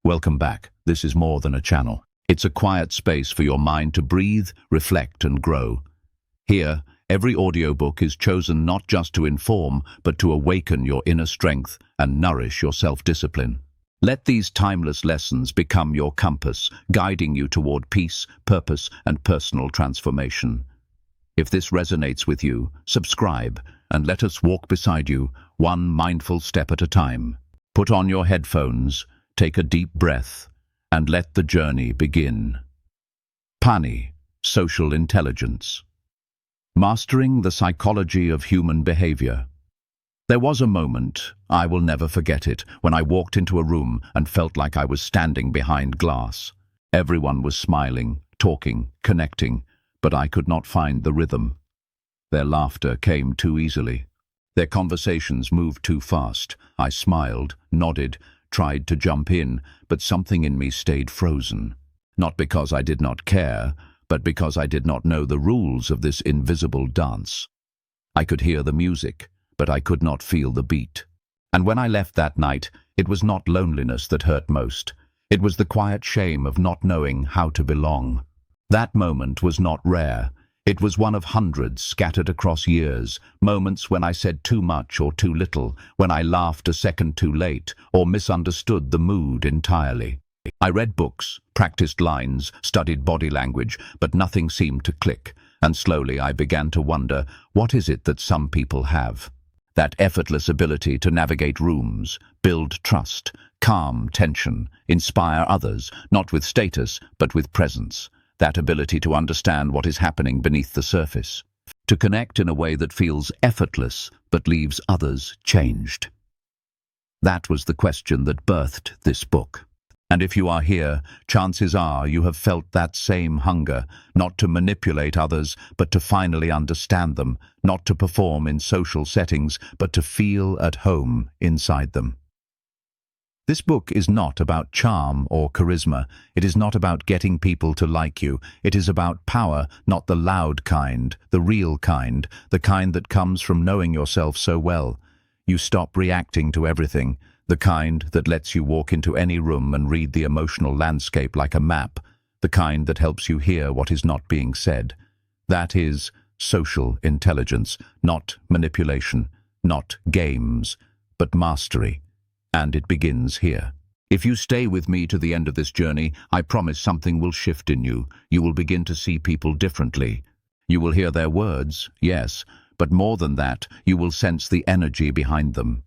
Welcome back. This is more than a channel. It's a quiet space for your mind to breathe, reflect, and grow. Here, every audiobook is chosen not just to inform, but to awaken your inner strength and nourish your self-discipline. Let these timeless lessons become your compass, guiding you toward peace, purpose, and personal transformation. If this resonates with you, subscribe and let us walk beside you, one mindful step at a time. Put on your headphones, take a deep breath, and let the journey begin. PANI, Social Intelligence. Mastering the Psychology of Human Behavior. There was a moment, I will never forget it, when I walked into a room and felt like I was standing behind glass. Everyone was smiling, talking, connecting, but I could not find the rhythm. Their laughter came too easily. Their conversations moved too fast. I smiled, nodded, tried to jump in, but something in me stayed frozen. Not because I did not care, but because I did not know the rules of this invisible dance. I could hear the music, but I could not feel the beat. And when I left that night, it was not loneliness that hurt most. It was the quiet shame of not knowing how to belong. That moment was not rare. It was one of hundreds scattered across years, moments when I said too much or too little, when I laughed a second too late, or misunderstood the mood entirely. I read books, practiced lines, studied body language, but nothing seemed to click, and slowly I began to wonder, what is it that some people have? That effortless ability to navigate rooms, build trust, calm tension, inspire others, not with status, but with presence. That ability to understand what is happening beneath the surface. To connect in a way that feels effortless, but leaves others changed. That was the question that birthed this book. And if you are here, chances are you have felt that same hunger, not to manipulate others, but to finally understand them, not to perform in social settings, but to feel at home inside them. This book is not about charm or charisma. It is not about getting people to like you. It is about power, not the loud kind, the real kind, the kind that comes from knowing yourself so well. You stop reacting to everything, the kind that lets you walk into any room and read the emotional landscape like a map, the kind that helps you hear what is not being said. That is social intelligence, not manipulation, not games, but mastery. And it begins here. If you stay with me to the end of this journey, I promise something will shift in you. You will begin to see people differently. You will hear their words, yes, but more than that, you will sense the energy behind them.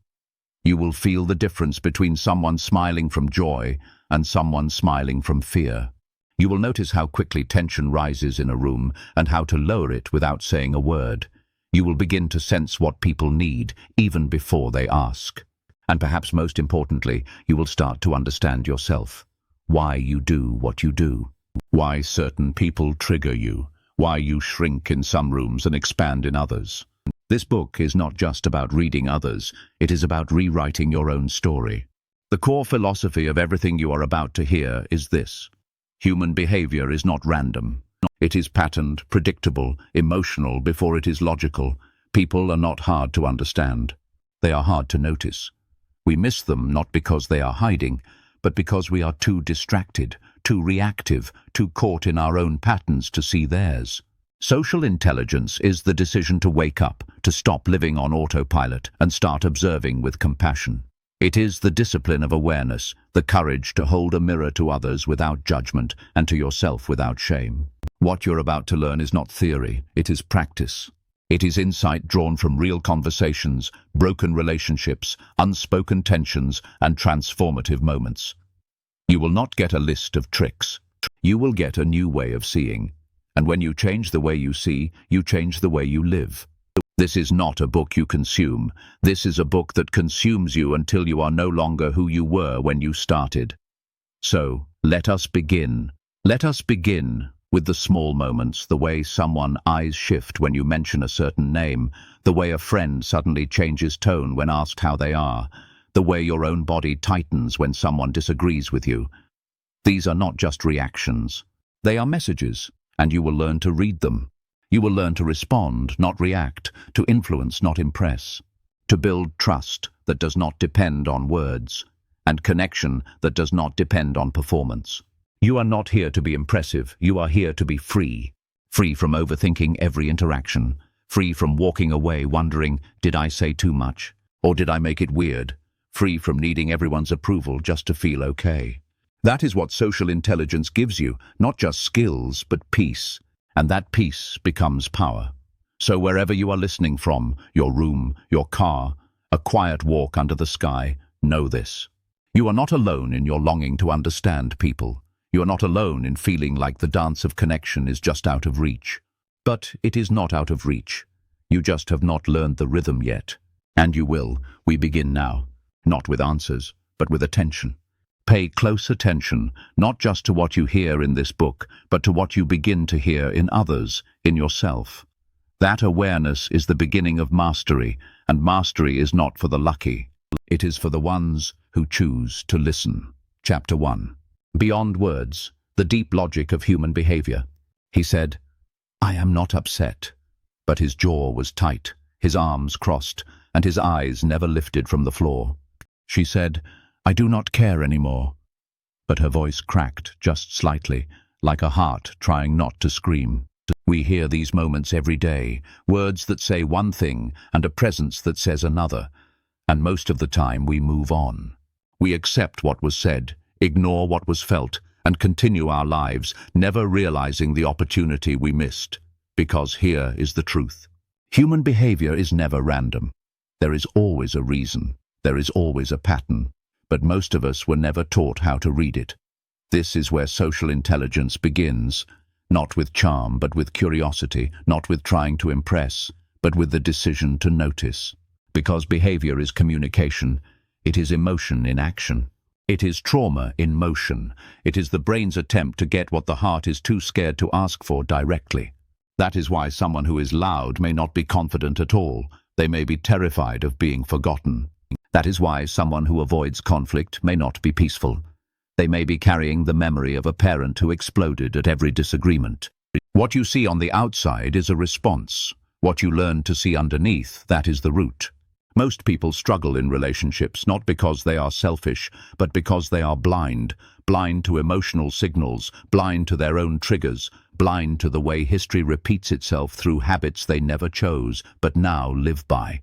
You will feel the difference between someone smiling from joy and someone smiling from fear. You will notice how quickly tension rises in a room and how to lower it without saying a word. You will begin to sense what people need, even before they ask. And perhaps most importantly, you will start to understand yourself. Why you do what you do. Why certain people trigger you. Why you shrink in some rooms and expand in others. This book is not just about reading others, it is about rewriting your own story. The core philosophy of everything you are about to hear is this. Human behavior is not random. It is patterned, predictable, emotional before it is logical. People are not hard to understand. They are hard to notice. We miss them not because they are hiding, but because we are too distracted, too reactive, too caught in our own patterns to see theirs. Social intelligence is the decision to wake up, to stop living on autopilot, and start observing with compassion. It is the discipline of awareness, the courage to hold a mirror to others without judgment and to yourself without shame. What you're about to learn is not theory, it is practice. It is insight drawn from real conversations, broken relationships, unspoken tensions, and transformative moments. You will not get a list of tricks. You will get a new way of seeing. And when you change the way you see, you change the way you live. This is not a book you consume. This is a book that consumes you until you are no longer who you were when you started. So, let us begin. Let us begin with the small moments, the way someone's eyes shift when you mention a certain name, the way a friend suddenly changes tone when asked how they are, the way your own body tightens when someone disagrees with you. These are not just reactions. They are messages, and you will learn to read them. You will learn to respond, not react, to influence, not impress, to build trust that does not depend on words. and connection that does not depend on performance. You are not here to be impressive, you are here to be free. Free from overthinking every interaction. Free from walking away wondering, did I say too much? Or did I make it weird? Free from needing everyone's approval just to feel okay. That is what social intelligence gives you, not just skills, but peace. And that peace becomes power. So wherever you are listening from, your room, your car, a quiet walk under the sky, know this. You are not alone in your longing to understand people. You are not alone in feeling like the dance of connection is just out of reach. But it is not out of reach. You just have not learned the rhythm yet. And you will. We begin now. Not with answers, but with attention. Pay close attention, not just to what you hear in this book, but to what you begin to hear in others, in yourself. That awareness is the beginning of mastery, and mastery is not for the lucky. It is for the ones who choose to listen. Chapter 1. Beyond words, the deep logic of human behavior. He said, I am not upset. But his jaw was tight, his arms crossed, and his eyes never lifted from the floor. She said, I do not care anymore. But her voice cracked just slightly, like a heart trying not to scream. We hear these moments every day, words that say one thing and a presence that says another. And most of the time we move on. We accept what was said, ignore what was felt, and continue our lives, never realizing the opportunity we missed. Because here is the truth. Human behavior is never random. There is always a reason. There is always a pattern. But most of us were never taught how to read it. This is where social intelligence begins, not with charm, but with curiosity, not with trying to impress, but with the decision to notice. Because behavior is communication, it is emotion in action. It is trauma in motion. It is the brain's attempt to get what the heart is too scared to ask for directly. That is why someone who is loud may not be confident at all. They may be terrified of being forgotten. That is why someone who avoids conflict may not be peaceful. They may be carrying the memory of a parent who exploded at every disagreement. What you see on the outside is a response. What you learn to see underneath, that is the root. Most people struggle in relationships not because they are selfish, but because they are blind. Blind to emotional signals, blind to their own triggers, blind to the way history repeats itself through habits they never chose, but now live by.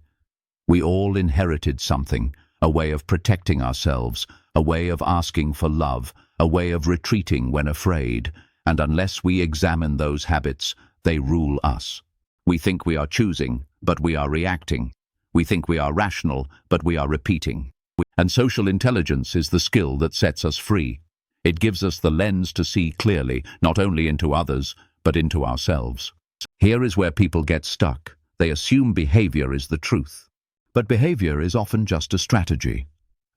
We all inherited something, a way of protecting ourselves, a way of asking for love, a way of retreating when afraid, and unless we examine those habits, they rule us. We think we are choosing, but we are reacting. We think we are rational, but we are repeating. And social intelligence is the skill that sets us free. It gives us the lens to see clearly, not only into others, but into ourselves. Here is where people get stuck. They assume behavior is the truth. But behavior is often just a strategy.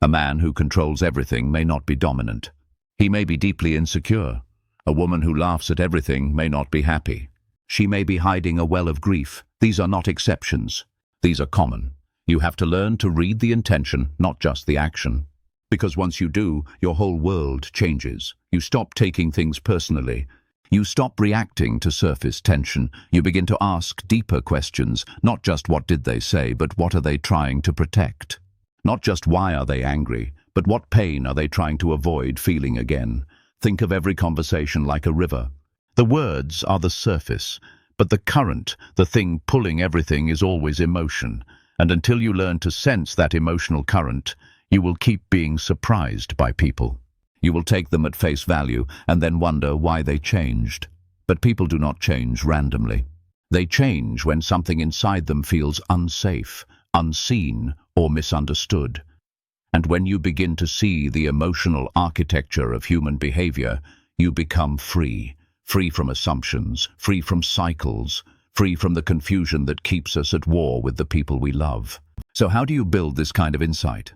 A man who controls everything may not be dominant. He may be deeply insecure. A woman who laughs at everything may not be happy. She may be hiding a well of grief. These are not exceptions. These are common. You have to learn to read the intention, not just the action. Because once you do, your whole world changes. You stop taking things personally. You stop reacting to surface tension. You begin to ask deeper questions, not just what did they say, but what are they trying to protect? Not just why are they angry, but what pain are they trying to avoid feeling again? Think of every conversation like a river. The words are the surface, but the current, the thing pulling everything, is always emotion. And until you learn to sense that emotional current, you will keep being surprised by people. You will take them at face value and then wonder why they changed. But people do not change randomly. They change when something inside them feels unsafe, unseen, or misunderstood. And when you begin to see the emotional architecture of human behavior, you become free. Free from assumptions, free from cycles, free from the confusion that keeps us at war with the people we love. So how do you build this kind of insight?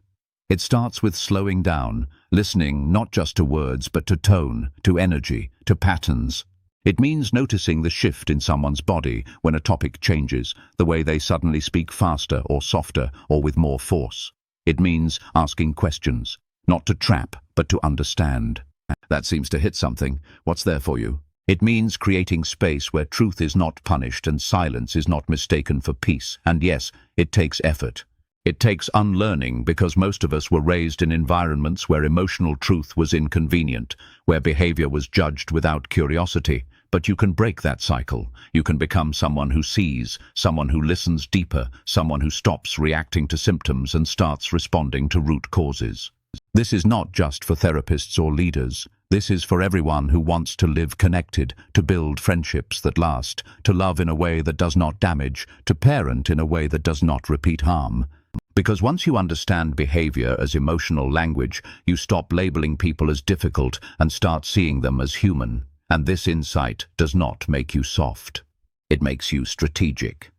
It starts with slowing down, listening not just to words, but to tone, to energy, to patterns. It means noticing the shift in someone's body when a topic changes, the way they suddenly speak faster or softer or with more force. It means asking questions, not to trap, but to understand. That seems to hit something. What's there for you? It means creating space where truth is not punished and silence is not mistaken for peace. And yes, it takes effort. It takes unlearning because most of us were raised in environments where emotional truth was inconvenient, where behavior was judged without curiosity. But you can break that cycle. You can become someone who sees, someone who listens deeper, someone who stops reacting to symptoms and starts responding to root causes. This is not just for therapists or leaders. This is for everyone who wants to live connected, to build friendships that last, to love in a way that does not damage, to parent in a way that does not repeat harm. Because once you understand behavior as emotional language, you stop labeling people as difficult and start seeing them as human. And this insight does not make you soft. It makes you strategic.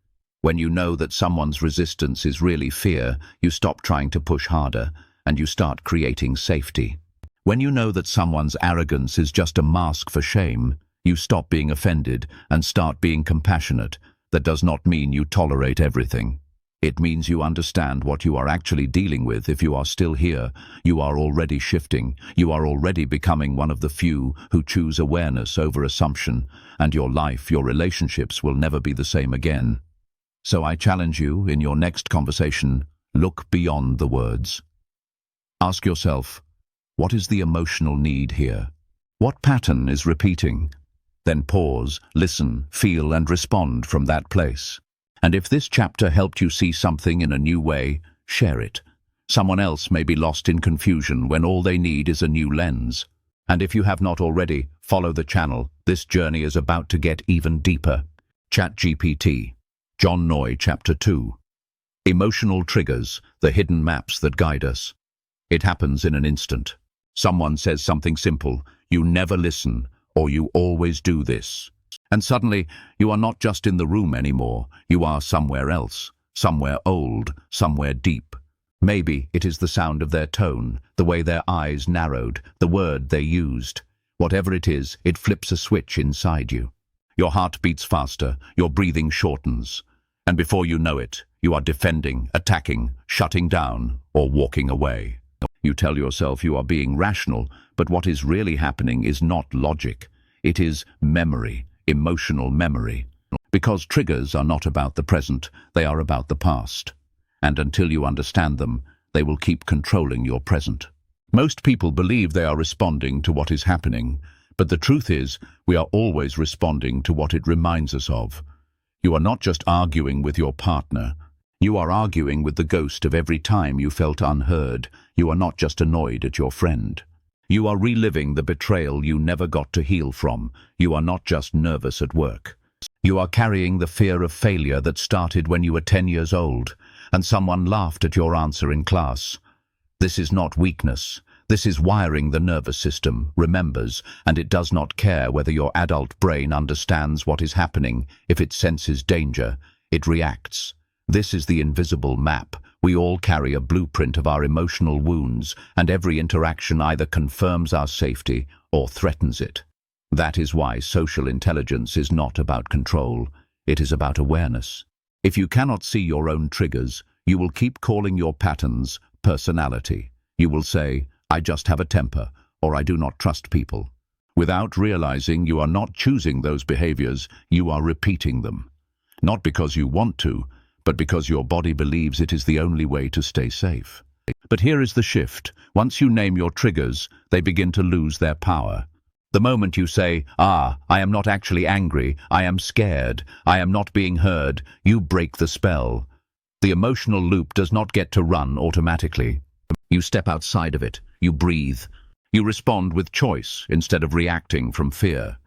When you know that someone's resistance is really fear, you stop trying to push harder, and you start creating safety. When you know that someone's arrogance is just a mask for shame, you stop being offended and start being compassionate. That does not mean you tolerate everything. It means you understand what you are actually dealing with. If you are still here, you are already shifting. You are already becoming one of the few who choose awareness over assumption, and your life, your relationships will never be the same again. So I challenge you, in your next conversation, look beyond the words. Ask yourself, what is the emotional need here? What pattern is repeating? Then pause, listen, feel, and respond from that place. And if this chapter helped you see something in a new way, share it. Someone else may be lost in confusion when all they need is a new lens. And if you have not already, follow the channel. This journey is about to get even deeper. ChatGPT. John Noy, Chapter 2. Emotional triggers, the hidden maps that guide us. It happens in an instant. Someone says something simple, you never listen, or you always do this. And suddenly, you are not just in the room anymore, you are somewhere else, somewhere old, somewhere deep. Maybe it is the sound of their tone, the way their eyes narrowed, the word they used. Whatever it is, it flips a switch inside you. Your heart beats faster, your breathing shortens. And before you know it, you are defending, attacking, shutting down, or walking away. You tell yourself you are being rational, but what is really happening is not logic. It is memory. Emotional memory. Because triggers are not about the present, they are about the past. And until you understand them, they will keep controlling your present. Most people believe they are responding to what is happening, but the truth is, we are always responding to what it reminds us of. You are not just arguing with your partner. You are arguing with the ghost of every time you felt unheard. You are not just annoyed at your friend. You are reliving the betrayal you never got to heal from. You are not just nervous at work. You are carrying the fear of failure that started when you were 10 years old, and someone laughed at your answer in class. This is not weakness. This is wiring the nervous system, remembers, and it does not care whether your adult brain understands what is happening. If it senses danger, it reacts. This is the invisible map. We all carry a blueprint of our emotional wounds, and every interaction either confirms our safety or threatens it. That is why social intelligence is not about control. It is about awareness. If you cannot see your own triggers, you will keep calling your patterns personality. You will say, I just have a temper, or I do not trust people. Without realizing you are not choosing those behaviors, you are repeating them. Not because you want to, but because your body believes it is the only way to stay safe. But here is the shift. Once you name your triggers, they begin to lose their power. The moment you say, I am not actually angry, I am scared, I am not being heard, you break the spell. The emotional loop does not get to run automatically. You step outside of it, you breathe. You respond with choice instead of reacting from fear.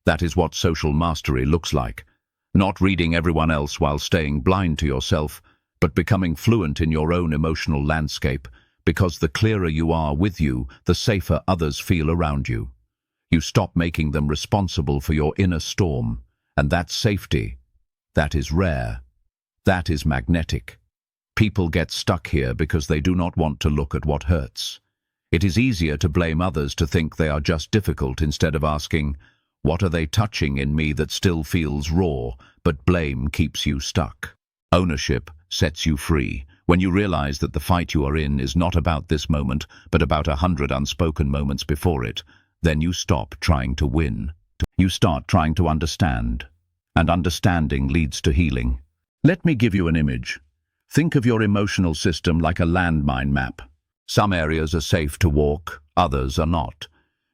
That is what social mastery looks like. Not reading everyone else while staying blind to yourself, but becoming fluent in your own emotional landscape, because the clearer you are with you, the safer others feel around you. You stop making them responsible for your inner storm, and that safety, that is rare. That is magnetic. People get stuck here because they do not want to look at what hurts. It is easier to blame others, to think they are just difficult, instead of asking, what are they touching in me that still feels raw, but blame keeps you stuck? Ownership sets you free. When you realize that the fight you are in is not about this moment, but about 100 unspoken moments before it, then you stop trying to win. You start trying to understand. And understanding leads to healing. Let me give you an image. Think of your emotional system like a landmine map. Some areas are safe to walk, others are not.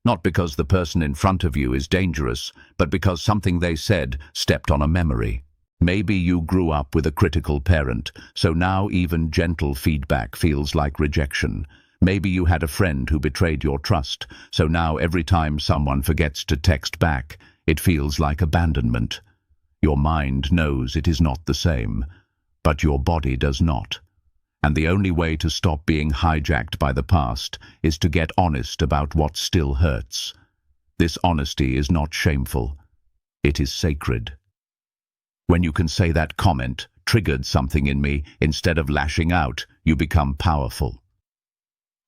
Not because the person in front of you is dangerous, but because something they said stepped on a memory. Maybe you grew up with a critical parent, so now even gentle feedback feels like rejection. Maybe you had a friend who betrayed your trust, so now every time someone forgets to text back, it feels like abandonment. Your mind knows it is not the same, but your body does not. And the only way to stop being hijacked by the past is to get honest about what still hurts. This honesty is not shameful. It is sacred. When you can say that comment triggered something in me, instead of lashing out, you become powerful.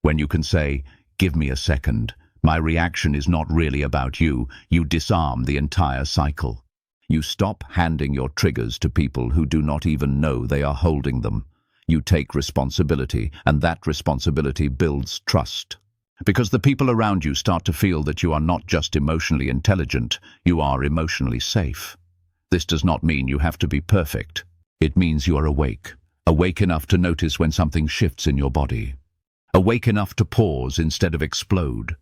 When you can say, give me a second, my reaction is not really about you, you disarm the entire cycle. You stop handing your triggers to people who do not even know they are holding them. You take responsibility, and that responsibility builds trust. Because the people around you start to feel that you are not just emotionally intelligent, you are emotionally safe. This does not mean you have to be perfect. It means you are awake. Awake enough to notice when something shifts in your body. Awake enough to pause instead of explode.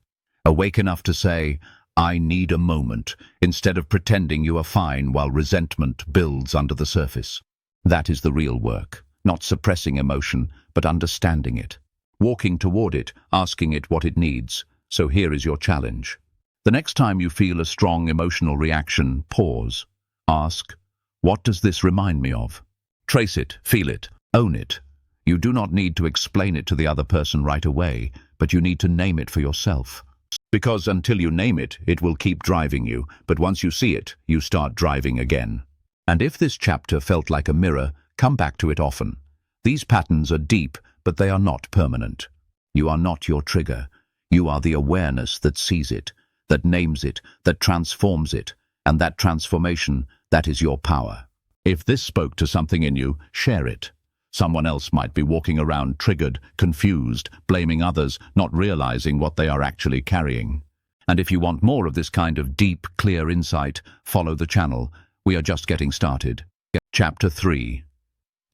Awake enough to say, I need a moment, instead of pretending you are fine while resentment builds under the surface. That is the real work. Not suppressing emotion, but understanding it. Walking toward it, asking it what it needs. So here is your challenge. The next time you feel a strong emotional reaction, pause. Ask, what does this remind me of? Trace it, feel it, own it. You do not need to explain it to the other person right away, but you need to name it for yourself. Because until you name it, it will keep driving you, but once you see it, you start driving again. And if this chapter felt like a mirror, come back to it often. These patterns are deep, but they are not permanent. You are not your trigger. You are the awareness that sees it, that names it, that transforms it, and that transformation, that is your power. If this spoke to something in you, share it. Someone else might be walking around triggered, confused, blaming others, not realizing what they are actually carrying. And if you want more of this kind of deep, clear insight, follow the channel. We are just getting started. Chapter 3.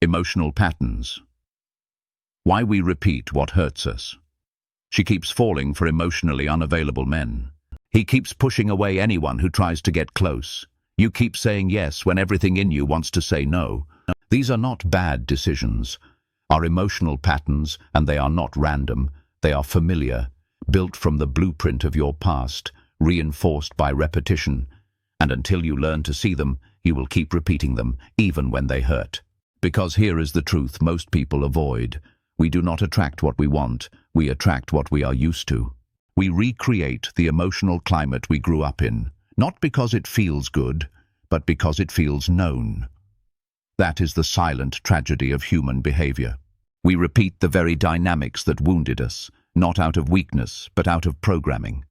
Emotional patterns. Why we repeat what hurts us. She keeps falling for emotionally unavailable men. He keeps pushing away anyone who tries to get close. You keep saying yes when everything in you wants to say no. These are not bad decisions. Are emotional patterns, and they are not random. They are familiar, built from the blueprint of your past, reinforced by repetition. And until you learn to see them, you will keep repeating them, even when they hurt. Because here is the truth most people avoid. We do not attract what we want, we attract what we are used to. We recreate the emotional climate we grew up in, not because it feels good, but because it feels known. That is the silent tragedy of human behavior. We repeat the very dynamics that wounded us, not out of weakness, but out of programming.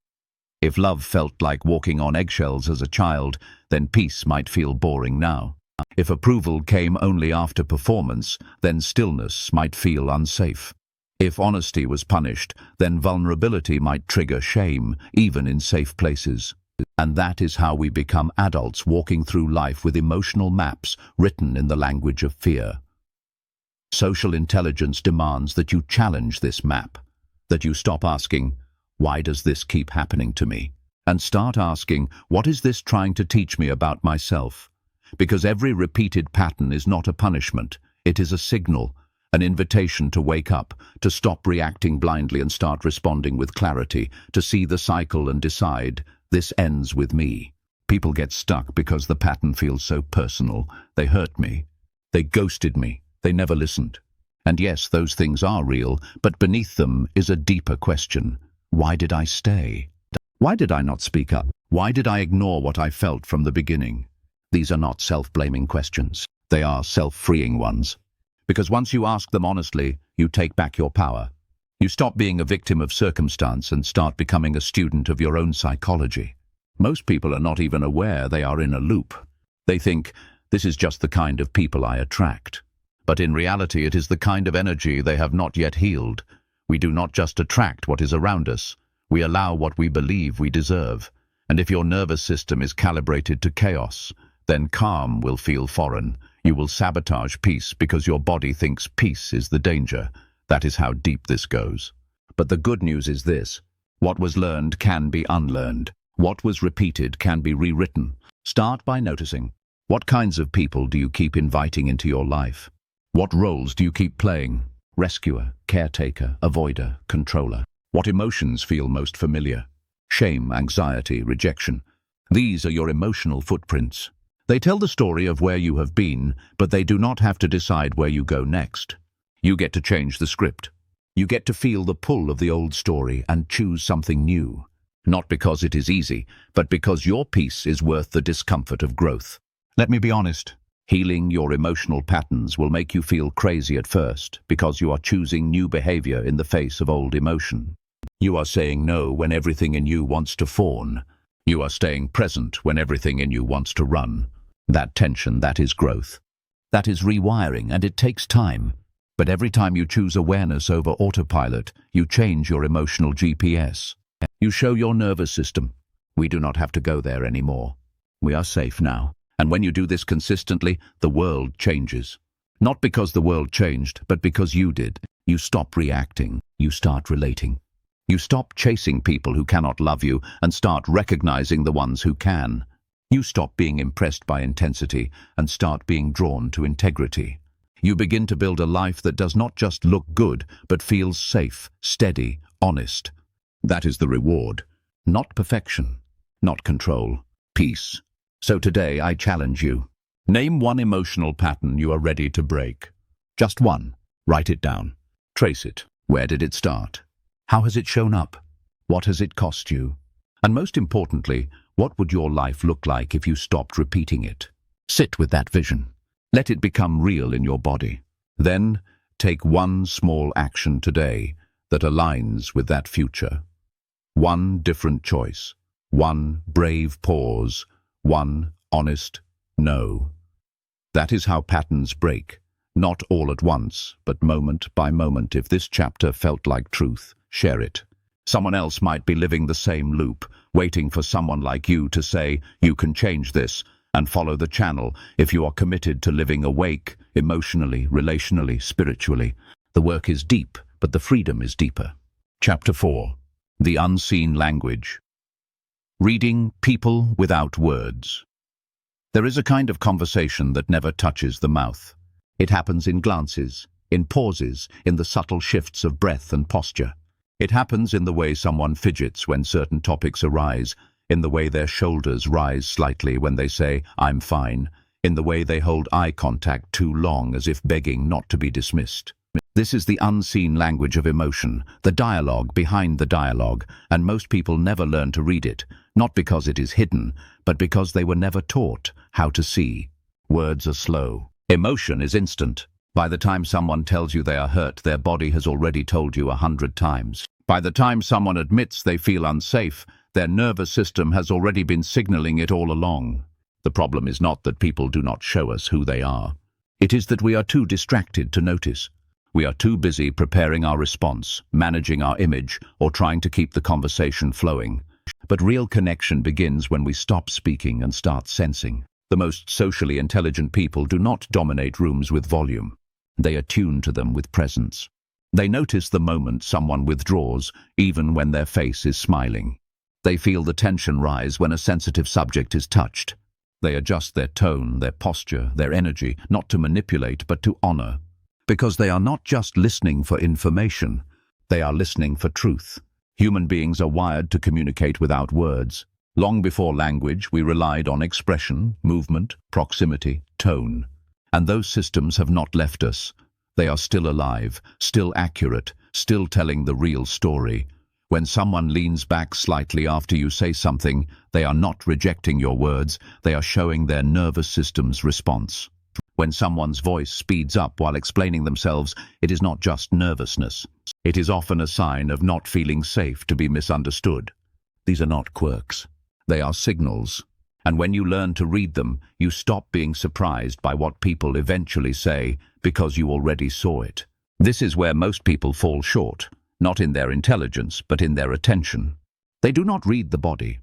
If love felt like walking on eggshells as a child, then peace might feel boring now. If approval came only after performance, then stillness might feel unsafe. If honesty was punished, then vulnerability might trigger shame, even in safe places. And that is how we become adults walking through life with emotional maps written in the language of fear. Social intelligence demands that you challenge this map, that you stop asking, why does this keep happening to me? And start asking, what is this trying to teach me about myself? Because every repeated pattern is not a punishment, it is a signal, an invitation to wake up, to stop reacting blindly and start responding with clarity, to see the cycle and decide, this ends with me. People get stuck because the pattern feels so personal. They hurt me. They ghosted me. They never listened. And yes, those things are real, but beneath them is a deeper question. Why did I stay? Why did I not speak up? Why did I ignore what I felt from the beginning? These are not self-blaming questions. They are self-freeing ones. Because once you ask them honestly, you take back your power. You stop being a victim of circumstance and start becoming a student of your own psychology. Most people are not even aware they are in a loop. They think, this is just the kind of people I attract. But in reality, it is the kind of energy they have not yet healed. We do not just attract what is around us. We allow what we believe we deserve. And if your nervous system is calibrated to chaos, then calm will feel foreign. You will sabotage peace because your body thinks peace is the danger. That is how deep this goes. But the good news is this: what was learned can be unlearned. What was repeated can be rewritten. Start by noticing. What kinds of people do you keep inviting into your life? What roles do you keep playing? Rescuer, caretaker, avoider, controller. What emotions feel most familiar? Shame, anxiety, rejection. These are your emotional footprints. They tell the story of where you have been, but they do not have to decide where you go next. You get to change the script. You get to feel the pull of the old story and choose something new. Not because it is easy, but because your peace is worth the discomfort of growth. Let me be honest. Healing your emotional patterns will make you feel crazy at first because you are choosing new behavior in the face of old emotion. You are saying no when everything in you wants to fawn. You are staying present when everything in you wants to run. That tension, that is growth. That is rewiring, and it takes time. But every time you choose awareness over autopilot, you change your emotional GPS. You show your nervous system, we do not have to go there anymore. We are safe now. And when you do this consistently, the world changes. Not because the world changed, but because you did. You stop reacting. You start relating. You stop chasing people who cannot love you and start recognizing the ones who can. You stop being impressed by intensity and start being drawn to integrity. You begin to build a life that does not just look good, but feels safe, steady, honest. That is the reward. Not perfection, not control, peace. So today I challenge you. Name one emotional pattern you are ready to break. Just one. Write it down. Trace it. Where did it start? How has it shown up? What has it cost you? And most importantly, what would your life look like if you stopped repeating it? Sit with that vision. Let it become real in your body. Then take one small action today that aligns with that future. One different choice. One brave pause. One honest no. That is how patterns break. Not all at once, but moment by moment. If this chapter felt like truth, share it. Someone else might be living the same loop, waiting for someone like you to say, you can change this, and follow the channel if you are committed to living awake, emotionally, relationally, spiritually. The work is deep, but the freedom is deeper. Chapter 4. The Unseen Language. Reading people without words. There is a kind of conversation that never touches the mouth. It happens in glances, in pauses, in the subtle shifts of breath and posture. It happens in the way someone fidgets when certain topics arise, in the way their shoulders rise slightly when they say, I'm fine, in the way they hold eye contact too long as if begging not to be dismissed. This is the unseen language of emotion, the dialogue behind the dialogue, and most people never learn to read it, not because it is hidden, but because they were never taught how to see. Words are slow. Emotion is instant. By the time someone tells you they are hurt, their body has already told you 100 times. By the time someone admits they feel unsafe, their nervous system has already been signaling it all along. The problem is not that people do not show us who they are. It is that we are too distracted to notice. We are too busy preparing our response, managing our image, or trying to keep the conversation flowing. But real connection begins when we stop speaking and start sensing. The most socially intelligent people do not dominate rooms with volume. They attune to them with presence. They notice the moment someone withdraws, even when their face is smiling. They feel the tension rise when a sensitive subject is touched. They adjust their tone, their posture, their energy, not to manipulate but to honor. Because they are not just listening for information, they are listening for truth. Human beings are wired to communicate without words. Long before language, we relied on expression, movement, proximity, tone. And those systems have not left us. They are still alive, still accurate, still telling the real story. When someone leans back slightly after you say something, they are not rejecting your words, they are showing their nervous system's response. When someone's voice speeds up while explaining themselves, it is not just nervousness. It is often a sign of not feeling safe to be misunderstood. These are not quirks. They are signals. And when you learn to read them, you stop being surprised by what people eventually say because you already saw it. This is where most people fall short, not in their intelligence, but in their attention. They do not read the body.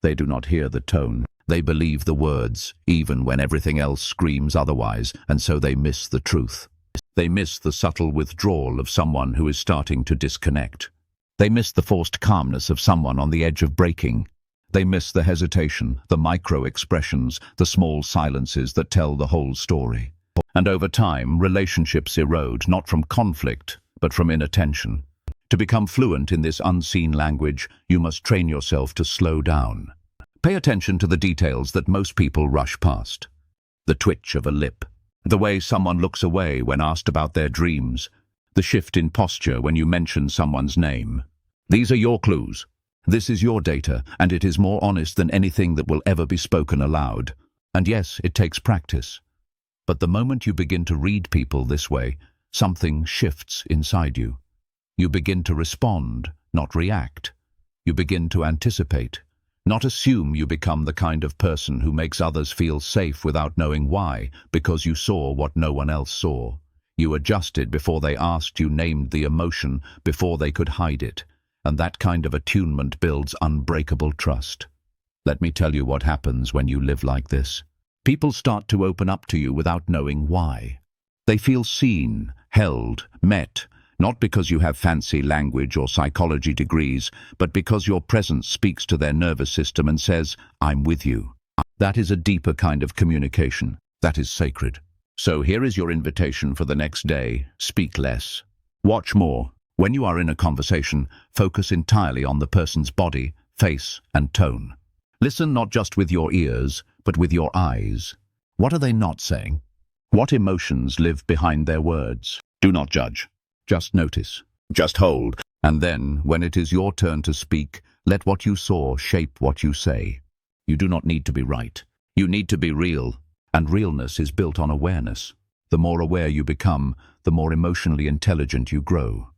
They do not hear the tone. They believe the words, even when everything else screams otherwise, and so they miss the truth. They miss the subtle withdrawal of someone who is starting to disconnect. They miss the forced calmness of someone on the edge of breaking. They miss the hesitation, the micro-expressions, the small silences that tell the whole story. And over time, relationships erode, not from conflict, but from inattention. To become fluent in this unseen language, you must train yourself to slow down. Pay attention to the details that most people rush past. The twitch of a lip, the way someone looks away when asked about their dreams, the shift in posture when you mention someone's name. These are your clues. This is your data, and it is more honest than anything that will ever be spoken aloud. And yes, it takes practice. But the moment you begin to read people this way, something shifts inside you. You begin to respond, not react. You begin to anticipate, not assume. You become the kind of person who makes others feel safe without knowing why, because you saw what no one else saw. You adjusted before they asked, you named the emotion before they could hide it. And that kind of attunement builds unbreakable trust. Let me tell you what happens when you live like this. People start to open up to you without knowing why. They feel seen, held, met, not because you have fancy language or psychology degrees, but because your presence speaks to their nervous system and says, "I'm with you." That is a deeper kind of communication. That is sacred. So here is your invitation for the next day. Speak less. Watch more. When you are in a conversation, focus entirely on the person's body, face, and tone. Listen not just with your ears, but with your eyes. What are they not saying? What emotions live behind their words? Do not judge. Just notice. Just hold. And then, when it is your turn to speak, let what you saw shape what you say. You do not need to be right. You need to be real. And realness is built on awareness. The more aware you become, the more emotionally intelligent you grow.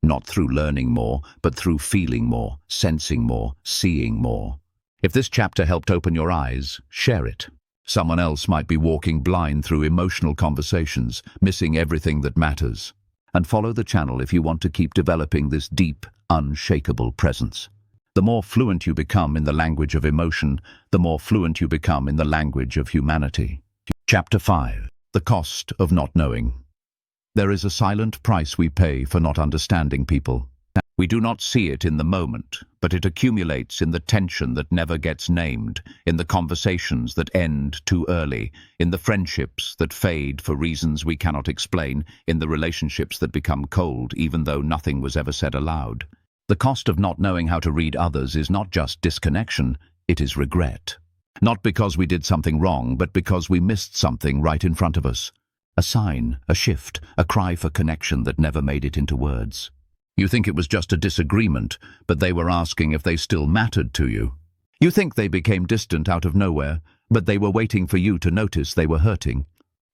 Not through learning more, but through feeling more, sensing more, seeing more. If this chapter helped open your eyes, share it. Someone else might be walking blind through emotional conversations, missing everything that matters. And follow the channel if you want to keep developing this deep, unshakable presence. The more fluent you become in the language of emotion, the more fluent you become in the language of humanity. Chapter 5. The Cost of Not Knowing. There is a silent price we pay for not understanding people. We do not see it in the moment, but it accumulates in the tension that never gets named, in the conversations that end too early, in the friendships that fade for reasons we cannot explain, in the relationships that become cold even though nothing was ever said aloud. The cost of not knowing how to read others is not just disconnection, it is regret. Not because we did something wrong, but because we missed something right in front of us. A sign, a shift, a cry for connection that never made it into words. You think it was just a disagreement, but they were asking if they still mattered to you. You think they became distant out of nowhere, but they were waiting for you to notice they were hurting.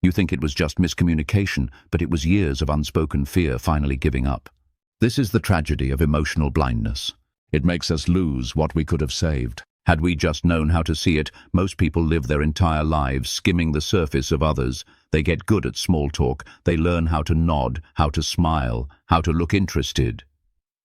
You think it was just miscommunication, but it was years of unspoken fear finally giving up. This is the tragedy of emotional blindness. It makes us lose what we could have saved. Had we just known how to see it, most people live their entire lives skimming the surface of others. They get good at small talk. They learn how to nod, how to smile, how to look interested.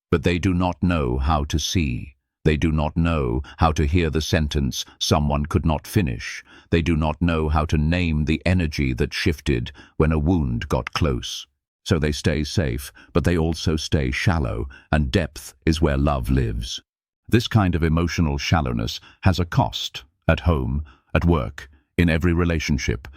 But they do not know how to see. They do not know how to hear the sentence someone could not finish. They do not know how to name the energy that shifted when a wound got close. So they stay safe, but they also stay shallow, and depth is where love lives. This kind of emotional shallowness has a cost, at home, at work, in every relationship,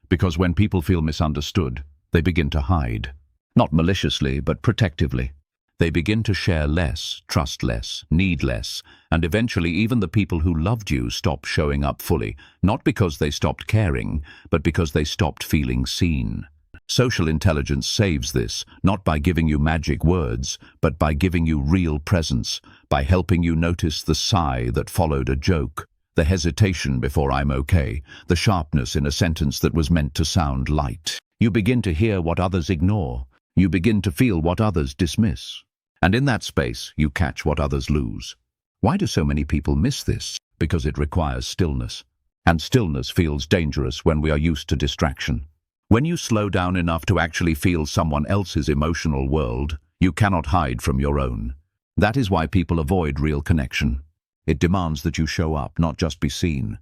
because when people feel misunderstood, they begin to hide. Not maliciously, but protectively. They begin to share less, trust less, need less, and eventually even the people who loved you stop showing up fully, not because they stopped caring, but because they stopped feeling seen. Social intelligence saves this, not by giving you magic words, but by giving you real presence, by helping you notice the sigh that followed a joke, the hesitation before "I'm okay," the sharpness in a sentence that was meant to sound light. You begin to hear what others ignore. You begin to feel what others dismiss. And in that space, you catch what others lose. Why do so many people miss this? Because it requires stillness. And stillness feels dangerous when we are used to distraction. When you slow down enough to actually feel someone else's emotional world, you cannot hide from your own. That is why people avoid real connection. It demands that you show up, not just be seen.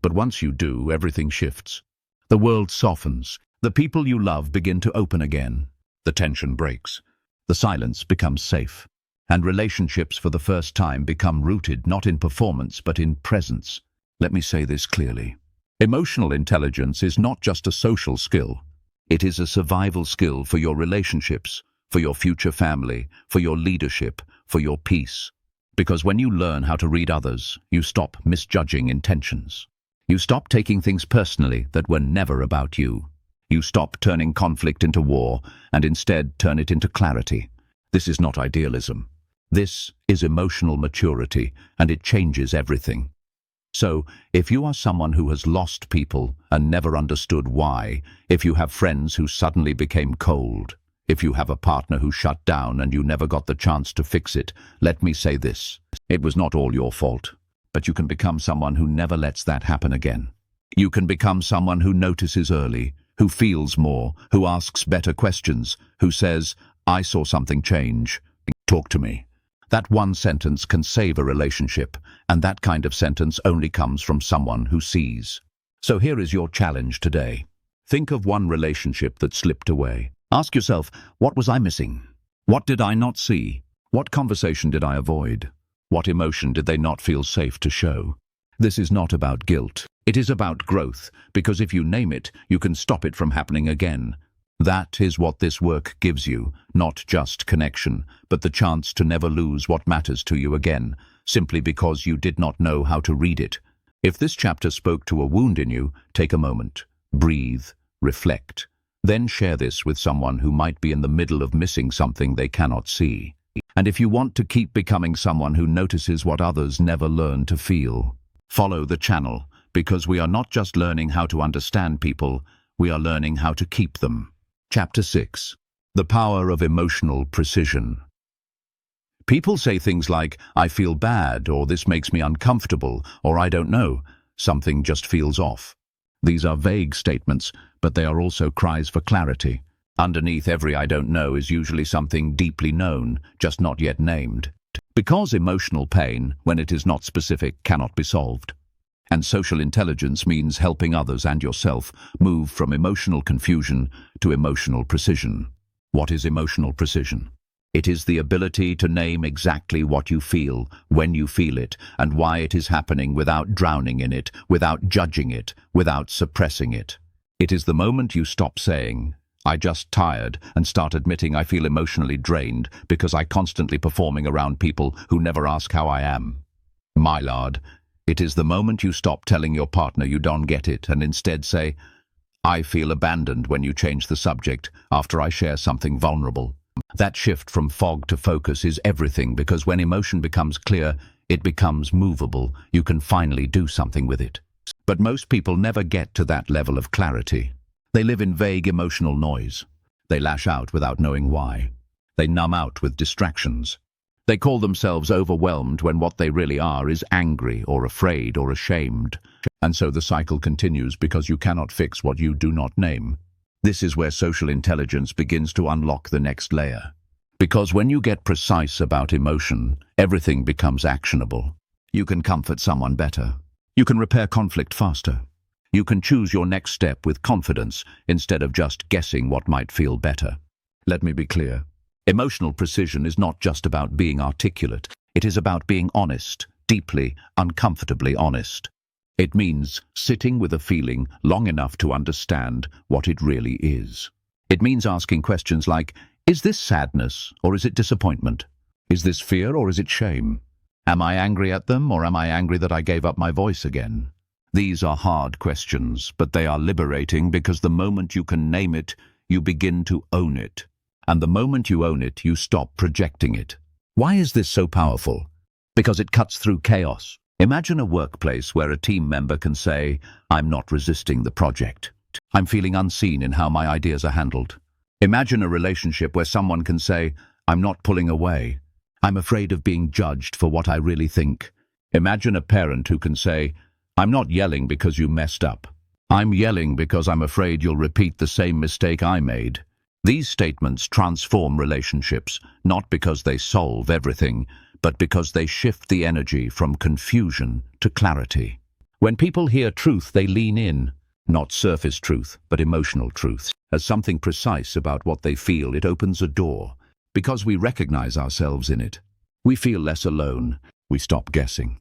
But once you do, everything shifts. The world softens. The people you love begin to open again. The tension breaks. The silence becomes safe. And relationships for the first time become rooted not in performance but in presence. Let me say this clearly. Emotional intelligence is not just a social skill. It is a survival skill for your relationships, for your future family, for your leadership, for your peace. Because when you learn how to read others, you stop misjudging intentions. You stop taking things personally that were never about you. You stop turning conflict into war and instead turn it into clarity. This is not idealism. This is emotional maturity, and it changes everything. So, if you are someone who has lost people and never understood why, if you have friends who suddenly became cold, if you have a partner who shut down and you never got the chance to fix it, let me say this. It was not all your fault, but you can become someone who never lets that happen again. You can become someone who notices early, who feels more, who asks better questions, who says, "I saw something change. Talk to me." That one sentence can save a relationship, and that kind of sentence only comes from someone who sees. So here is your challenge today. Think of one relationship that slipped away. Ask yourself, what was I missing? What did I not see? What conversation did I avoid? What emotion did they not feel safe to show? This is not about guilt. It is about growth, because if you name it, you can stop it from happening again. That is what this work gives you, not just connection, but the chance to never lose what matters to you again, simply because you did not know how to read it. If this chapter spoke to a wound in you, take a moment, breathe, reflect. Then share this with someone who might be in the middle of missing something they cannot see. And if you want to keep becoming someone who notices what others never learn to feel, follow the channel, because we are not just learning how to understand people, we are learning how to keep them. Chapter 6. The Power of Emotional Precision. People say things like, "I feel bad," or "this makes me uncomfortable," or "I don't know, something just feels off." These are vague statements, but they are also cries for clarity. Underneath every "I don't know" is usually something deeply known, just not yet named. Because emotional pain, when it is not specific, cannot be solved. And social intelligence means helping others and yourself move from emotional confusion to emotional precision. What is emotional precision? It is the ability to name exactly what you feel, when you feel it, and why it is happening without drowning in it, without judging it, without suppressing it. It is the moment you stop saying, "I just tired," and start admitting, "I feel emotionally drained because I constantly performing around people who never ask how I am." My lord, it is the moment you stop telling your partner you don't get it and instead say, "I feel abandoned," when you change the subject after I share something vulnerable. That shift from fog to focus is everything, because when emotion becomes clear, it becomes movable. You can finally do something with it. But most people never get to that level of clarity. They live in vague emotional noise. They lash out without knowing why. They numb out with distractions. They call themselves overwhelmed when what they really are is angry or afraid or ashamed. And so the cycle continues because you cannot fix what you do not name. This is where social intelligence begins to unlock the next layer. Because when you get precise about emotion, everything becomes actionable. You can comfort someone better. You can repair conflict faster. You can choose your next step with confidence instead of just guessing what might feel better. Let me be clear. Emotional precision is not just about being articulate. It is about being honest, deeply, uncomfortably honest. It means sitting with a feeling long enough to understand what it really is. It means asking questions like, is this sadness or is it disappointment? Is this fear or is it shame? Am I angry at them or am I angry that I gave up my voice again? These are hard questions, but they are liberating, because the moment you can name it, you begin to own it. And the moment you own it, you stop projecting it. Why is this so powerful? Because it cuts through chaos. Imagine a workplace where a team member can say, "I'm not resisting the project. I'm feeling unseen in how my ideas are handled." Imagine a relationship where someone can say, "I'm not pulling away. I'm afraid of being judged for what I really think." Imagine a parent who can say, "I'm not yelling because you messed up. I'm yelling because I'm afraid you'll repeat the same mistake I made." These statements transform relationships, not because they solve everything, but because they shift the energy from confusion to clarity. When people hear truth, they lean in, not surface truth, but emotional truth. As something precise about what they feel, it opens a door. Because we recognize ourselves in it, we feel less alone. We stop guessing.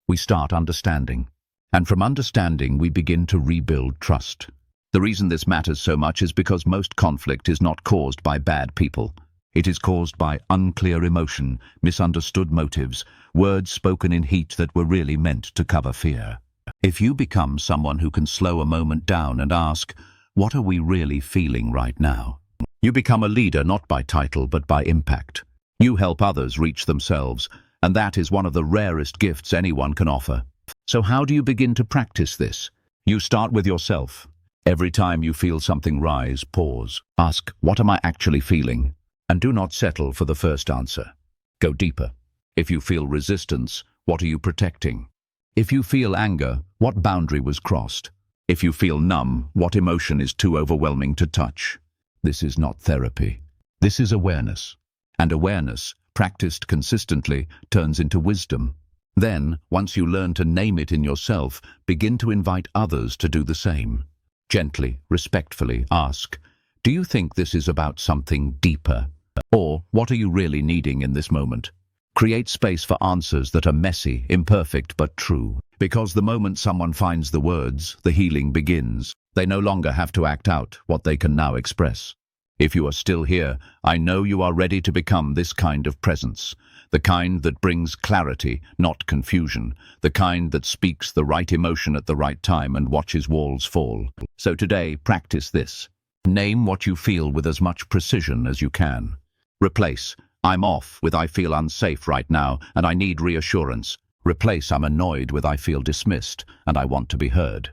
We start understanding. And from understanding, we begin to rebuild trust. The reason this matters so much is because most conflict is not caused by bad people. It is caused by unclear emotion, misunderstood motives, words spoken in heat that were really meant to cover fear. If you become someone who can slow a moment down and ask, what are we really feeling right now? You become a leader not by title but by impact. You help others reach themselves, and that is one of the rarest gifts anyone can offer. So how do you begin to practice this? You start with yourself. Every time you feel something rise, pause. Ask, what am I actually feeling? And do not settle for the first answer. Go deeper. If you feel resistance, what are you protecting? If you feel anger, what boundary was crossed? If you feel numb, what emotion is too overwhelming to touch? This is not therapy. This is awareness. And awareness, practiced consistently, turns into wisdom. Then, once you learn to name it in yourself, begin to invite others to do the same. Gently, respectfully ask, do you think this is about something deeper? Or, what are you really needing in this moment? Create space for answers that are messy, imperfect, but true. Because the moment someone finds the words, the healing begins. They no longer have to act out what they can now express. If you are still here, I know you are ready to become this kind of presence. The kind that brings clarity, not confusion. The kind that speaks the right emotion at the right time and watches walls fall. So today, practice this. Name what you feel with as much precision as you can. Replace, I'm off with I feel unsafe right now and I need reassurance. Replace I'm annoyed with I feel dismissed and I want to be heard.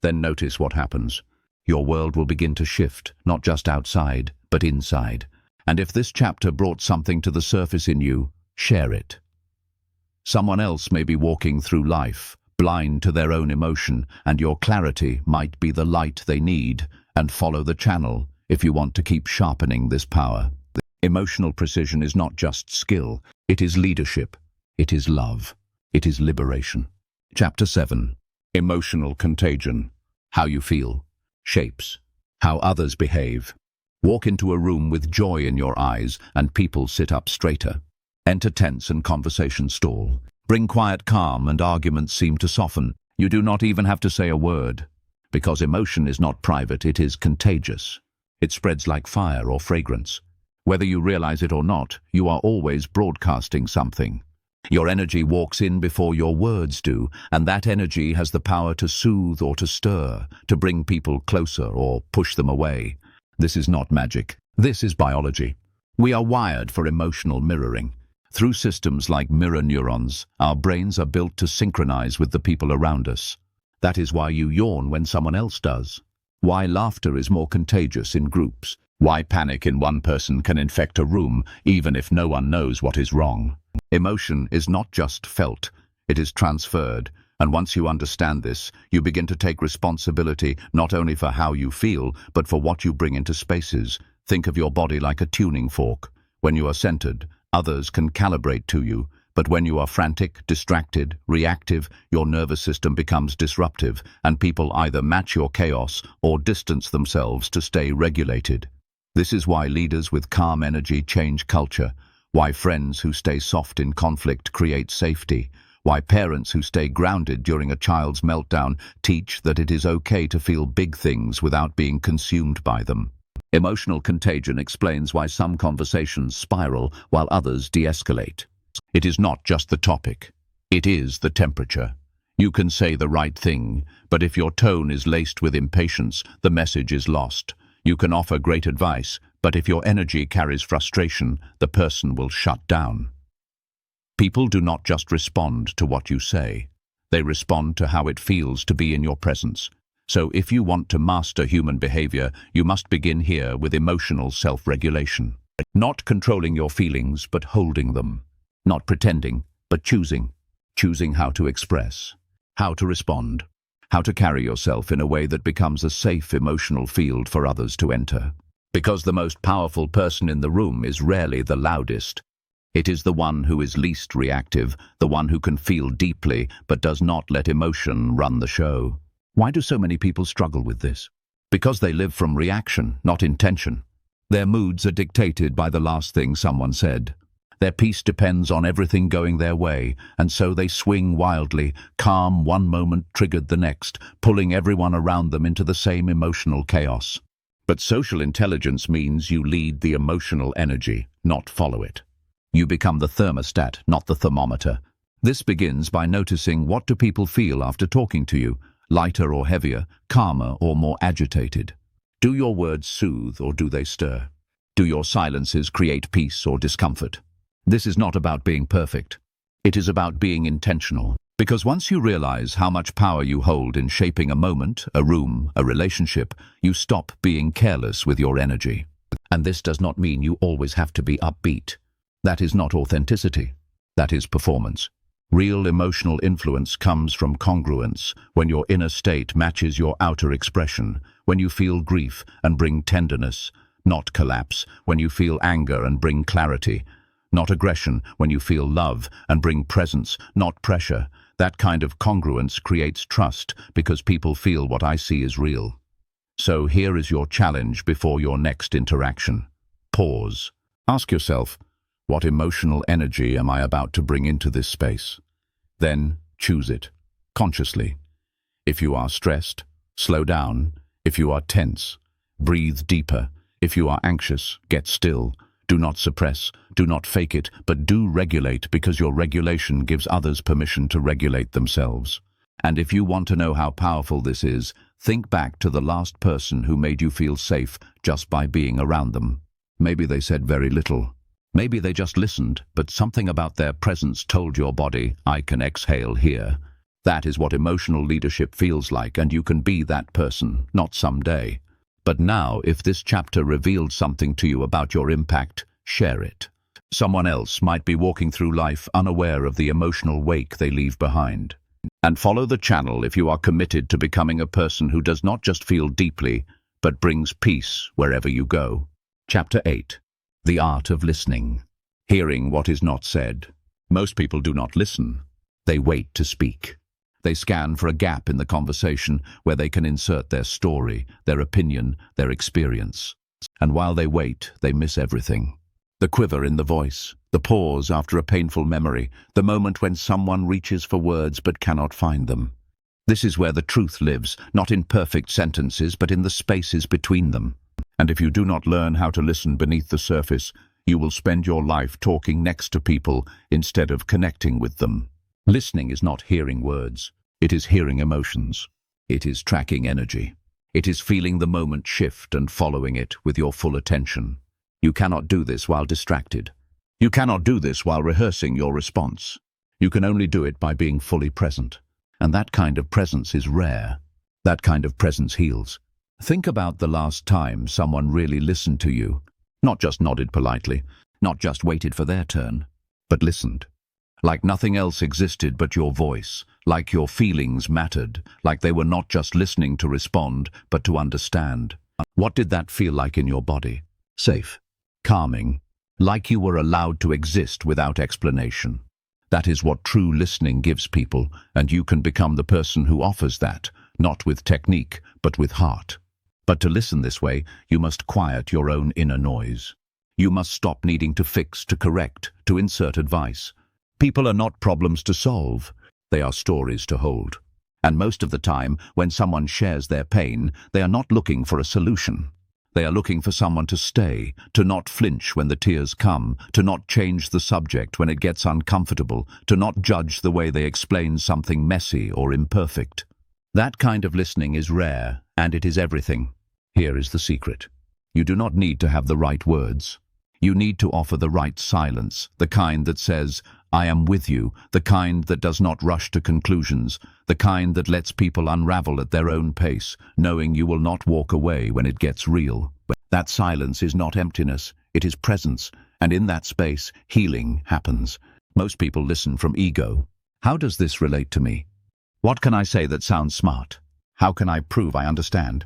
Then notice what happens. Your world will begin to shift, not just outside, but inside. And if this chapter brought something to the surface in you, share it. Someone else may be walking through life, blind to their own emotion, and your clarity might be the light they need. And follow the channel if you want to keep sharpening this power. Emotional precision is not just skill, it is leadership, it is love, it is liberation. Chapter 7. Emotional Contagion. How you feel shapes how others behave. Walk into a room with joy in your eyes and people sit up straighter. Enter tense and conversation stall. Bring quiet calm and arguments seem to soften. You do not even have to say a word. Because emotion is not private, it is contagious. It spreads like fire or fragrance. Whether you realize it or not, you are always broadcasting something. Your energy walks in before your words do, and that energy has the power to soothe or to stir, to bring people closer or push them away. This is not magic. This is biology. We are wired for emotional mirroring. Through systems like mirror neurons, our brains are built to synchronize with the people around us. That is why you yawn when someone else does. Why laughter is more contagious in groups. Why panic in one person can infect a room, even if no one knows what is wrong. Emotion is not just felt, it is transferred. And once you understand this, you begin to take responsibility not only for how you feel, but for what you bring into spaces. Think of your body like a tuning fork. When you are centered, others can calibrate to you. But when you are frantic, distracted, reactive, your nervous system becomes disruptive, and people either match your chaos or distance themselves to stay regulated. This is why leaders with calm energy change culture, why friends who stay soft in conflict create safety, why parents who stay grounded during a child's meltdown teach that it is okay to feel big things without being consumed by them. Emotional contagion explains why some conversations spiral while others de-escalate. It is not just the topic, it is the temperature. You can say the right thing, but if your tone is laced with impatience, the message is lost. You can offer great advice, but if your energy carries frustration, the person will shut down. People do not just respond to what you say. They respond to how it feels to be in your presence. So if you want to master human behavior, you must begin here with emotional self-regulation. Not controlling your feelings, but holding them. Not pretending, but choosing. Choosing how to express, how to respond, how to carry yourself in a way that becomes a safe emotional field for others to enter. Because the most powerful person in the room is rarely the loudest. It is the one who is least reactive, the one who can feel deeply but does not let emotion run the show. Why do so many people struggle with this? Because they live from reaction, not intention. Their moods are dictated by the last thing someone said. Their peace depends on everything going their way, and so they swing wildly, calm one moment triggered the next, pulling everyone around them into the same emotional chaos. But social intelligence means you lead the emotional energy, not follow it. You become the thermostat, not the thermometer. This begins by noticing what do people feel after talking to you, lighter or heavier, calmer or more agitated. Do your words soothe or do they stir? Do your silences create peace or discomfort? This is not about being perfect. It is about being intentional. Because once you realize how much power you hold in shaping a moment, a room, a relationship, you stop being careless with your energy. And this does not mean you always have to be upbeat. That is not authenticity. That is performance. Real emotional influence comes from congruence, when your inner state matches your outer expression, when you feel grief and bring tenderness, not collapse, when you feel anger and bring clarity, not aggression, when you feel love and bring presence, not pressure. That kind of congruence creates trust because people feel what I see is real. So here is your challenge before your next interaction. Pause. Ask yourself, what emotional energy am I about to bring into this space? Then choose it, consciously. If you are stressed, slow down. If you are tense, breathe deeper. If you are anxious, get still. Do not suppress, do not fake it, but do regulate, because your regulation gives others permission to regulate themselves. And if you want to know how powerful this is, think back to the last person who made you feel safe just by being around them. Maybe they said very little. Maybe they just listened, but something about their presence told your body, I can exhale here. That is what emotional leadership feels like, and you can be that person, not someday. But now, if this chapter revealed something to you about your impact, share it. Someone else might be walking through life unaware of the emotional wake they leave behind. And follow the channel if you are committed to becoming a person who does not just feel deeply, but brings peace wherever you go. Chapter 8. The Art of Listening. Hearing what is not said. Most people do not listen. They wait to speak. They scan for a gap in the conversation where they can insert their story, their opinion, their experience. And while they wait, they miss everything. The quiver in the voice, the pause after a painful memory, the moment when someone reaches for words but cannot find them. This is where the truth lives, not in perfect sentences, but in the spaces between them. And if you do not learn how to listen beneath the surface, you will spend your life talking next to people instead of connecting with them. Listening is not hearing words. It is hearing emotions. It is tracking energy. It is feeling the moment shift and following it with your full attention. You cannot do this while distracted. You cannot do this while rehearsing your response. You can only do it by being fully present. And that kind of presence is rare. That kind of presence heals. Think about the last time someone really listened to you. Not just nodded politely, not just waited for their turn, but listened. Like nothing else existed but your voice, like your feelings mattered, like they were not just listening to respond, but to understand. What did that feel like in your body? Safe, calming, like you were allowed to exist without explanation. That is what true listening gives people, and you can become the person who offers that, not with technique, but with heart. But to listen this way, you must quiet your own inner noise. You must stop needing to fix, to correct, to insert advice. People are not problems to solve. They are stories to hold. And most of the time, when someone shares their pain, they are not looking for a solution. They are looking for someone to stay, to not flinch when the tears come, to not change the subject when it gets uncomfortable, to not judge the way they explain something messy or imperfect. That kind of listening is rare, and it is everything. Here is the secret. You do not need to have the right words. You need to offer the right silence, the kind that says, I am with you, the kind that does not rush to conclusions, the kind that lets people unravel at their own pace, knowing you will not walk away when it gets real. That silence is not emptiness, it is presence, and in that space, healing happens. Most people listen from ego. How does this relate to me? What can I say that sounds smart? How can I prove I understand?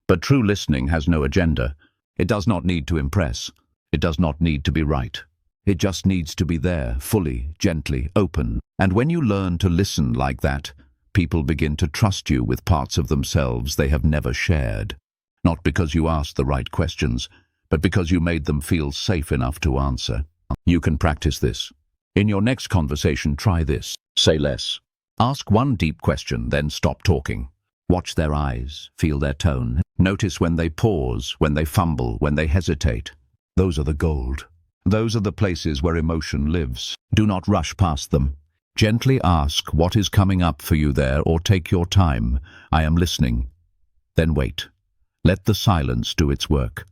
But true listening has no agenda. It does not need to impress. It does not need to be right. It just needs to be there, fully, gently, open. And when you learn to listen like that, people begin to trust you with parts of themselves they have never shared. Not because you asked the right questions, but because you made them feel safe enough to answer. You can practice this. In your next conversation, try this. Say less. Ask one deep question, then stop talking. Watch their eyes, feel their tone. Notice when they pause, when they fumble, when they hesitate. Those are the gold. Those are the places where emotion lives. Do not rush past them. Gently ask what is coming up for you there, or take your time. I am listening. Then wait. Let the silence do its work.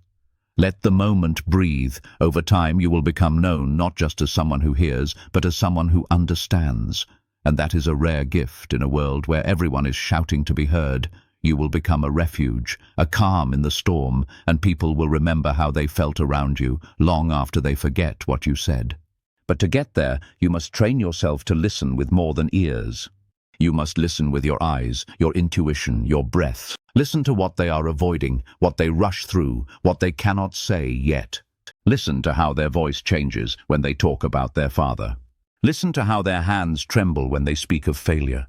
Let the moment breathe. Over time you will become known not just as someone who hears, but as someone who understands. And that is a rare gift in a world where everyone is shouting to be heard. You will become a refuge, a calm in the storm, and people will remember how they felt around you long after they forget what you said. But to get there, you must train yourself to listen with more than ears. You must listen with your eyes, your intuition, your breath. Listen to what they are avoiding, what they rush through, what they cannot say yet. Listen to how their voice changes when they talk about their father. Listen to how their hands tremble when they speak of failure.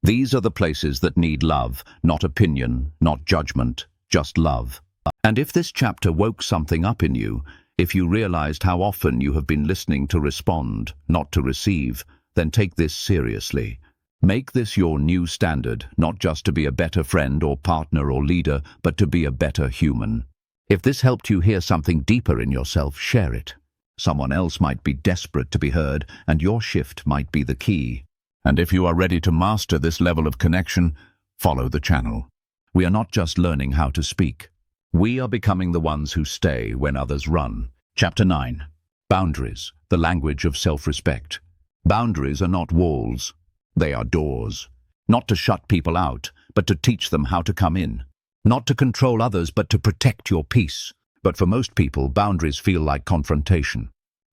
These are the places that need love, not opinion, not judgment, just love. And if this chapter woke something up in you, if you realized how often you have been listening to respond, not to receive, then take this seriously. Make this your new standard, not just to be a better friend or partner or leader, but to be a better human. If this helped you hear something deeper in yourself, share it. Someone else might be desperate to be heard, and your shift might be the key. And if you are ready to master this level of connection, follow the channel. We are not just learning how to speak. We are becoming the ones who stay when others run. Chapter 9. Boundaries, the language of self-respect. Boundaries are not walls. They are doors. Not to shut people out, but to teach them how to come in. Not to control others, but to protect your peace. But for most people, boundaries feel like confrontation.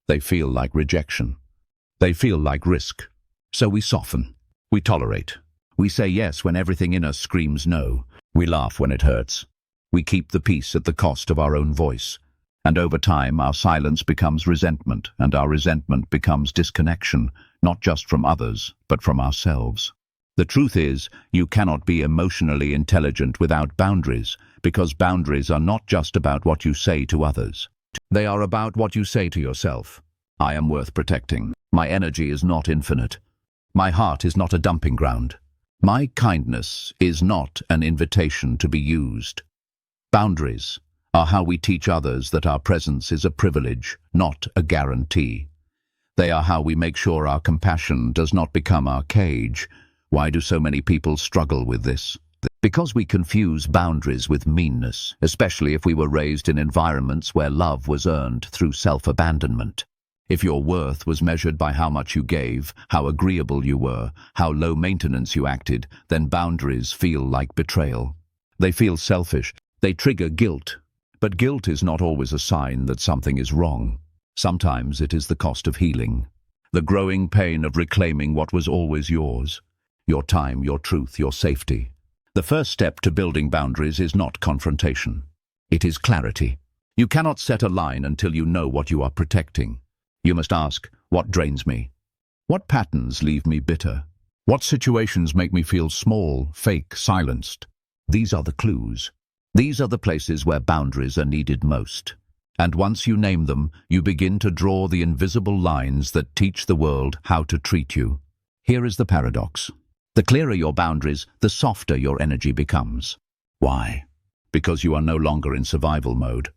They feel like rejection. They feel like risk. So we soften. We tolerate. We say yes when everything in us screams no. We laugh when it hurts. We keep the peace at the cost of our own voice. And over time, our silence becomes resentment, and our resentment becomes disconnection, not just from others, but from ourselves. The truth is, you cannot be emotionally intelligent without boundaries, because boundaries are not just about what you say to others. They are about what you say to yourself. I am worth protecting. My energy is not infinite. My heart is not a dumping ground. My kindness is not an invitation to be used. Boundaries are how we teach others that our presence is a privilege, not a guarantee. They are how we make sure our compassion does not become our cage. Why do so many people struggle with this? Because we confuse boundaries with meanness, especially if we were raised in environments where love was earned through self-abandonment. If your worth was measured by how much you gave, how agreeable you were, how low maintenance you acted, then boundaries feel like betrayal. They feel selfish. They trigger guilt. But guilt is not always a sign that something is wrong. Sometimes it is the cost of healing. The growing pain of reclaiming what was always yours. Your time, your truth, your safety. The first step to building boundaries is not confrontation. It is clarity. You cannot set a line until you know what you are protecting. You must ask, what drains me? What patterns leave me bitter? What situations make me feel small, fake, silenced? These are the clues. These are the places where boundaries are needed most. And once you name them, you begin to draw the invisible lines that teach the world how to treat you. Here is the paradox. The clearer your boundaries, the softer your energy becomes. Why? Because you are no longer in survival mode.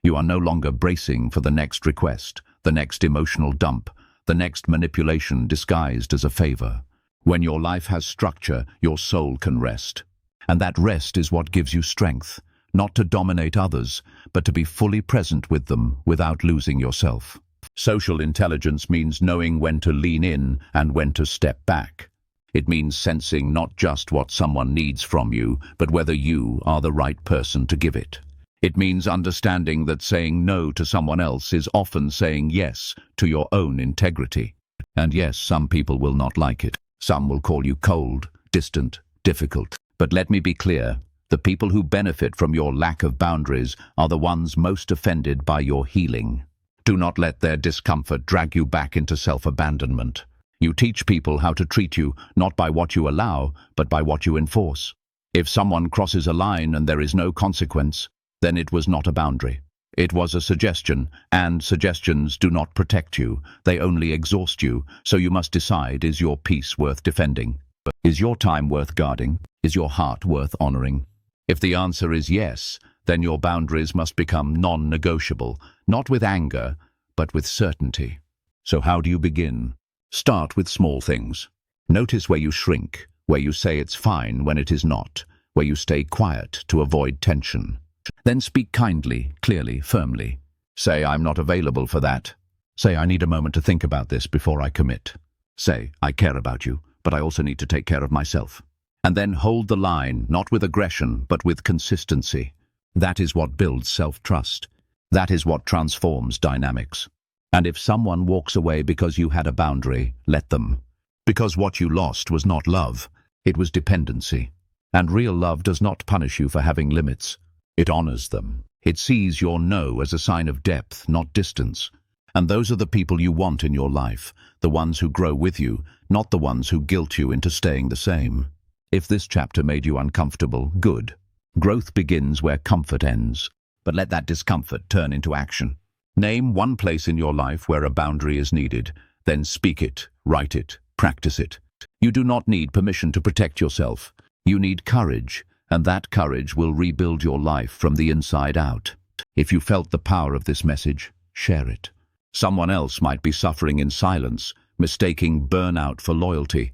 You are no longer bracing for the next request, the next emotional dump, the next manipulation disguised as a favor. When your life has structure, your soul can rest. And that rest is what gives you strength, not to dominate others, but to be fully present with them without losing yourself. Social intelligence means knowing when to lean in and when to step back. It means sensing not just what someone needs from you, but whether you are the right person to give it. It means understanding that saying no to someone else is often saying yes to your own integrity. And yes, some people will not like it. Some will call you cold, distant, difficult. But let me be clear, the people who benefit from your lack of boundaries are the ones most offended by your healing. Do not let their discomfort drag you back into self-abandonment. You teach people how to treat you, not by what you allow, but by what you enforce. If someone crosses a line and there is no consequence, then it was not a boundary. It was a suggestion, and suggestions do not protect you. They only exhaust you, so you must decide, is your peace worth defending? Is your time worth guarding? Is your heart worth honoring? If the answer is yes, then your boundaries must become non-negotiable, not with anger, but with certainty. So how do you begin? Start with small things. Notice where you shrink, where you say it's fine when it is not, where you stay quiet to avoid tension. Then speak kindly, clearly, firmly. Say, I'm not available for that. Say, I need a moment to think about this before I commit. Say, I care about you, but I also need to take care of myself. And then hold the line, not with aggression, but with consistency. That is what builds self-trust. That is what transforms dynamics. And if someone walks away because you had a boundary, let them. Because what you lost was not love, it was dependency. And real love does not punish you for having limits. It honors them. It sees your no as a sign of depth, not distance. And those are the people you want in your life, the ones who grow with you, not the ones who guilt you into staying the same. If this chapter made you uncomfortable, good. Growth begins where comfort ends, but let that discomfort turn into action. Name one place in your life where a boundary is needed, then speak it, write it, practice it. You do not need permission to protect yourself. You need courage, and that courage will rebuild your life from the inside out. If you felt the power of this message, share it. Someone else might be suffering in silence, mistaking burnout for loyalty.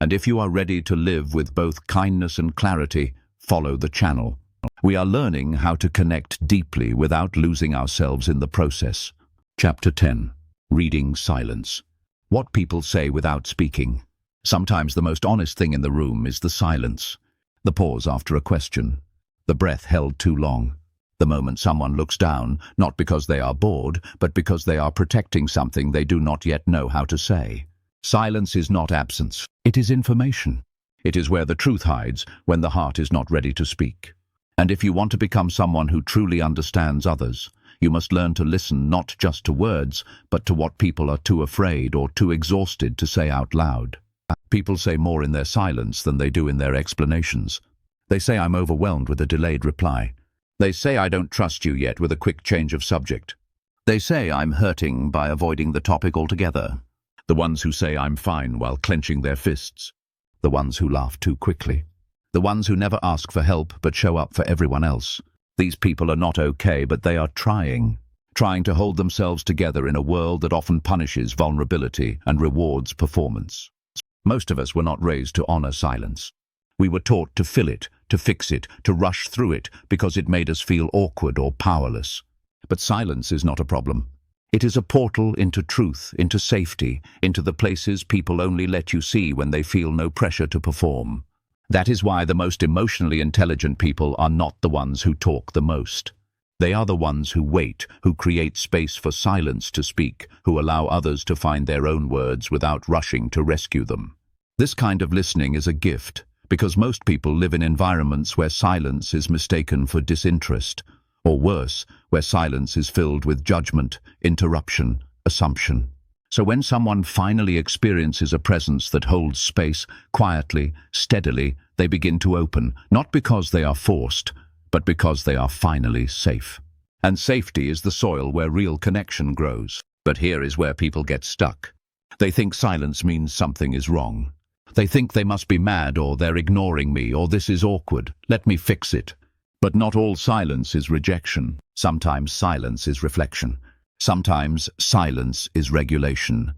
And if you are ready to live with both kindness and clarity, follow the channel. We are learning how to connect deeply without losing ourselves in the process. Chapter 10. Reading silence. What people say without speaking. Sometimes the most honest thing in the room is the silence. The pause after a question. The breath held too long. The moment someone looks down, not because they are bored, but because they are protecting something they do not yet know how to say. Silence is not absence. It is information. It is where the truth hides when the heart is not ready to speak. And if you want to become someone who truly understands others, you must learn to listen not just to words, but to what people are too afraid or too exhausted to say out loud. People say more in their silence than they do in their explanations. They say I'm overwhelmed with a delayed reply. They say I don't trust you yet with a quick change of subject. They say I'm hurting by avoiding the topic altogether. The ones who say I'm fine while clenching their fists. The ones who laugh too quickly. The ones who never ask for help but show up for everyone else. These people are not okay, but they are trying to hold themselves together in a world that often punishes vulnerability and rewards performance. Most of us were not raised to honor silence. We were taught to fill it, to fix it, to rush through it because it made us feel awkward or powerless. But silence is not a problem. It is a portal into truth, into safety, into the places people only let you see when they feel no pressure to perform. That is why the most emotionally intelligent people are not the ones who talk the most. They are the ones who wait, who create space for silence to speak, who allow others to find their own words without rushing to rescue them. This kind of listening is a gift, because most people live in environments where silence is mistaken for disinterest, or worse, where silence is filled with judgment, interruption, assumption. So when someone finally experiences a presence that holds space, quietly, steadily, they begin to open, not because they are forced, but because they are finally safe. And safety is the soil where real connection grows. But here is where people get stuck. They think silence means something is wrong. They think they must be mad, or they're ignoring me, or this is awkward. Let me fix it. But not all silence is rejection. Sometimes silence is reflection. Sometimes silence is regulation.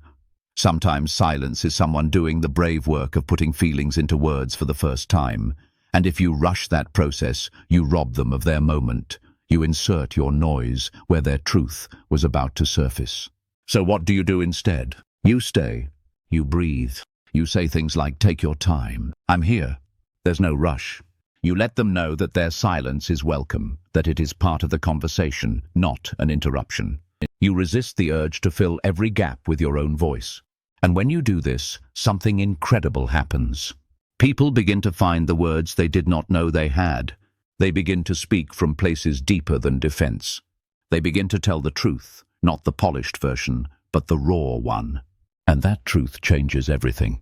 Sometimes silence is someone doing the brave work of putting feelings into words for the first time. And if you rush that process, you rob them of their moment. You insert your noise where their truth was about to surface. So what do you do instead? You stay. You breathe. You say things like, take your time. I'm here. There's no rush. You let them know that their silence is welcome, that it is part of the conversation, not an interruption. You resist the urge to fill every gap with your own voice. And when you do this, something incredible happens. People begin to find the words they did not know they had. They begin to speak from places deeper than defense. They begin to tell the truth, not the polished version, but the raw one. And that truth changes everything.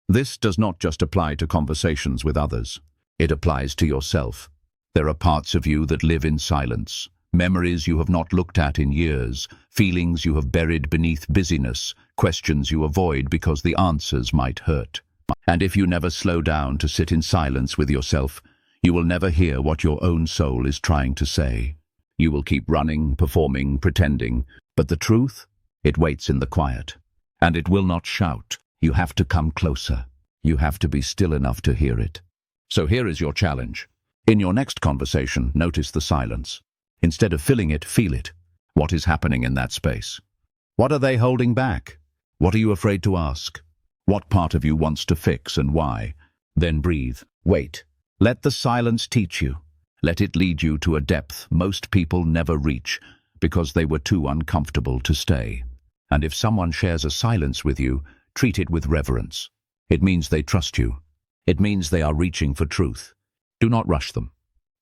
This does not just apply to conversations with others. It applies to yourself. There are parts of you that live in silence, memories you have not looked at in years, feelings you have buried beneath busyness, questions you avoid because the answers might hurt. And if you never slow down to sit in silence with yourself, you will never hear what your own soul is trying to say. You will keep running, performing, pretending, but the truth, it waits in the quiet. And it will not shout. You have to come closer. You have to be still enough to hear it. So here is your challenge. In your next conversation, notice the silence. Instead of filling it, feel it. What is happening in that space? What are they holding back? What are you afraid to ask? What part of you wants to fix and why? Then breathe. Wait. Let the silence teach you. Let it lead you to a depth most people never reach because they were too uncomfortable to stay. And if someone shares a silence with you, treat it with reverence. It means they trust you. It means they are reaching for truth. Do not rush them.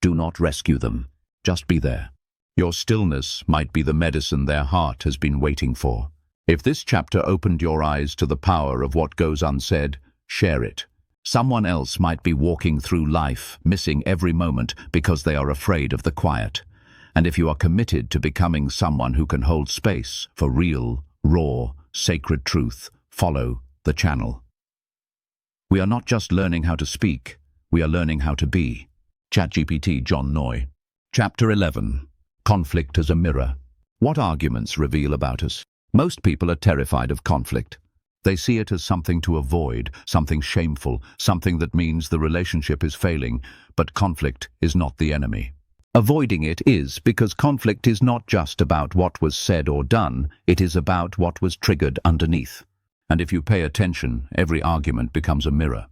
Do not rescue them. Just be there. Your stillness might be the medicine their heart has been waiting for. If this chapter opened your eyes to the power of what goes unsaid, share it. Someone else might be walking through life, missing every moment because they are afraid of the quiet. And if you are committed to becoming someone who can hold space for real, raw, sacred truth, follow the channel. We are not just learning how to speak, we are learning how to be. ChatGPT, John Noy. Chapter 11. Conflict as a Mirror. What arguments reveal about us? Most people are terrified of conflict. They see it as something to avoid, something shameful, something that means the relationship is failing, but conflict is not the enemy. Avoiding it is because conflict is not just about what was said or done, it is about what was triggered underneath. And if you pay attention, every argument becomes a mirror.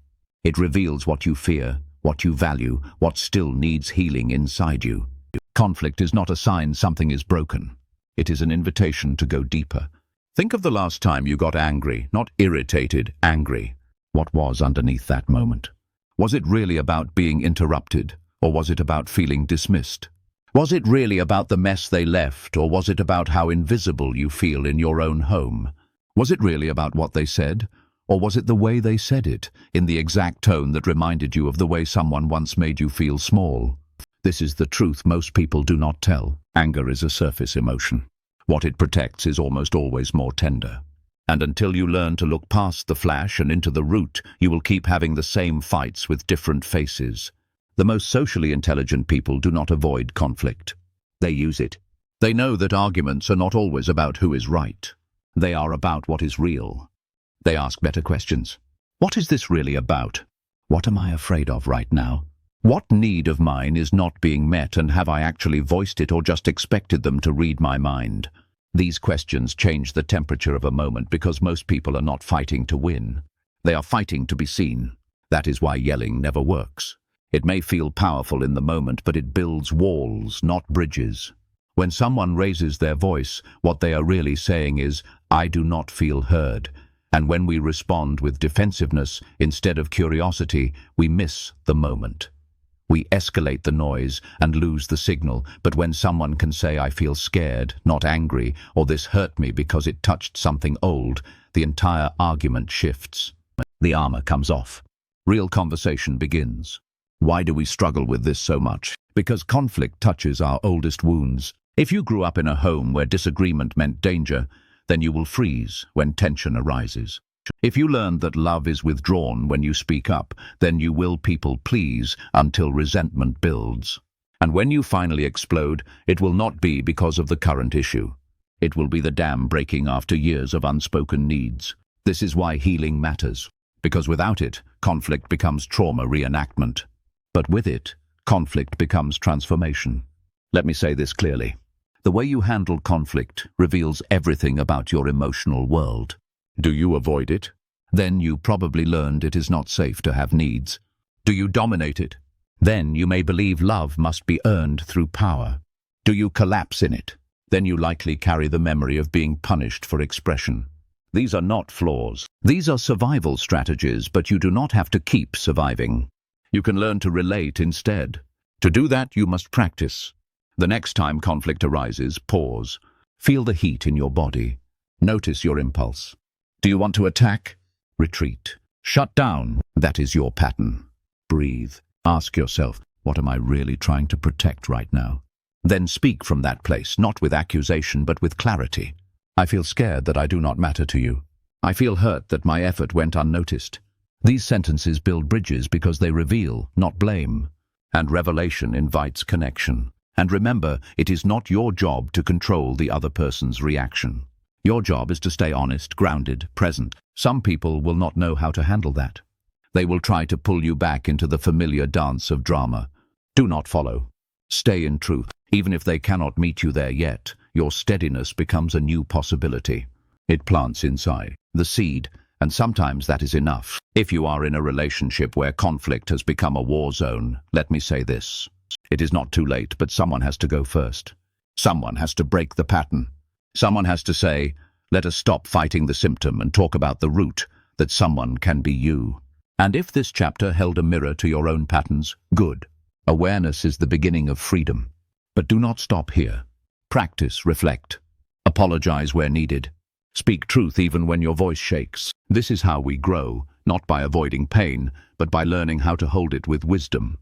It reveals what you fear, what you value, what still needs healing inside you. Conflict is not a sign something is broken. It is an invitation to go deeper. Think of the last time you got angry, not irritated, angry. What was underneath that moment? Was it really about being interrupted, or was it about feeling dismissed? Was it really about the mess they left, or was it about how invisible you feel in your own home? Was it really about what they said, or was it the way they said it, in the exact tone that reminded you of the way someone once made you feel small? This is the truth most people do not tell. Anger is a surface emotion. What it protects is almost always more tender. And until you learn to look past the flash and into the root, you will keep having the same fights with different faces. The most socially intelligent people do not avoid conflict. They use it. They know that arguments are not always about who is right. They are about what is real. They ask better questions. What is this really about? What am I afraid of right now? What need of mine is not being met, and have I actually voiced it or just expected them to read my mind? These questions change the temperature of a moment because most people are not fighting to win. They are fighting to be seen. That is why yelling never works. It may feel powerful in the moment, but it builds walls, not bridges. When someone raises their voice, what they are really saying is, "I do not feel heard." And when we respond with defensiveness instead of curiosity, we miss the moment. We escalate the noise and lose the signal, but when someone can say, "I feel scared, not angry," or "this hurt me because it touched something old," the entire argument shifts. The armor comes off. Real conversation begins. Why do we struggle with this so much? Because conflict touches our oldest wounds. If you grew up in a home where disagreement meant danger, then you will freeze when tension arises. If you learn that love is withdrawn when you speak up, then you will people please until resentment builds. And when you finally explode, it will not be because of the current issue. It will be the dam breaking after years of unspoken needs. This is why healing matters, because without it, conflict becomes trauma reenactment. But with it, conflict becomes transformation. Let me say this clearly. The way you handle conflict reveals everything about your emotional world. Do you avoid it? Then you probably learned it is not safe to have needs. Do you dominate it? Then you may believe love must be earned through power. Do you collapse in it? Then you likely carry the memory of being punished for expression. These are not flaws. These are survival strategies, but you do not have to keep surviving. You can learn to relate instead. To do that, you must practice. The next time conflict arises, pause. Feel the heat in your body. Notice your impulse. Do you want to attack? Retreat. Shut down. That is your pattern. Breathe. Ask yourself, what am I really trying to protect right now? Then speak from that place, not with accusation, but with clarity. I feel scared that I do not matter to you. I feel hurt that my effort went unnoticed. These sentences build bridges because they reveal, not blame. And revelation invites connection. And remember, it is not your job to control the other person's reaction. Your job is to stay honest, grounded, present. Some people will not know how to handle that. They will try to pull you back into the familiar dance of drama. Do not follow. Stay in truth. Even if they cannot meet you there yet, your steadiness becomes a new possibility. It plants inside the seed, and sometimes that is enough. If you are in a relationship where conflict has become a war zone, let me say this. It is not too late, but someone has to go first. Someone has to break the pattern. Someone has to say, let us stop fighting the symptom and talk about the root, that someone can be you. And if this chapter held a mirror to your own patterns, good. Awareness is the beginning of freedom. But do not stop here. Practice, reflect. Apologize where needed. Speak truth even when your voice shakes. This is how we grow, not by avoiding pain, but by learning how to hold it with wisdom.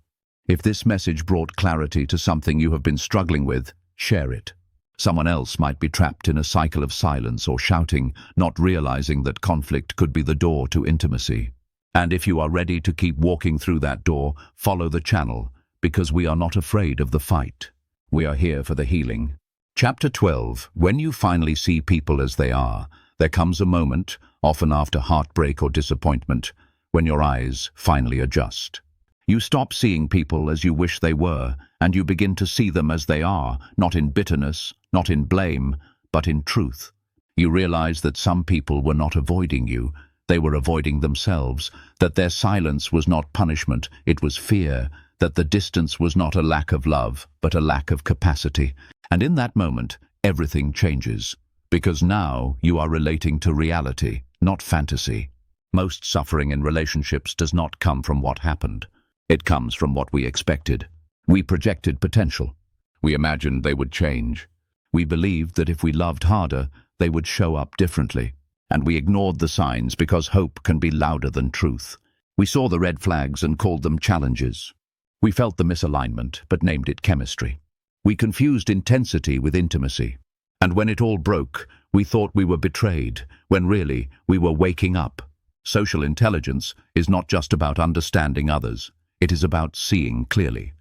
If this message brought clarity to something you have been struggling with, share it. Someone else might be trapped in a cycle of silence or shouting, not realizing that conflict could be the door to intimacy. And if you are ready to keep walking through that door, follow the channel, because we are not afraid of the fight. We are here for the healing. Chapter 12. When you finally see people as they are, there comes a moment, often after heartbreak or disappointment, when your eyes finally adjust. You stop seeing people as you wish they were, and you begin to see them as they are, not in bitterness, not in blame, but in truth. You realize that some people were not avoiding you, they were avoiding themselves, that their silence was not punishment, it was fear, that the distance was not a lack of love, but a lack of capacity. And in that moment, everything changes, because now you are relating to reality, not fantasy. Most suffering in relationships does not come from what happened. It comes from what we expected. We projected potential. We imagined they would change. We believed that if we loved harder, they would show up differently. And we ignored the signs because hope can be louder than truth. We saw the red flags and called them challenges. We felt the misalignment, but named it chemistry. We confused intensity with intimacy. And when it all broke, we thought we were betrayed, when really we were waking up. Social intelligence is not just about understanding others. It is about seeing clearly.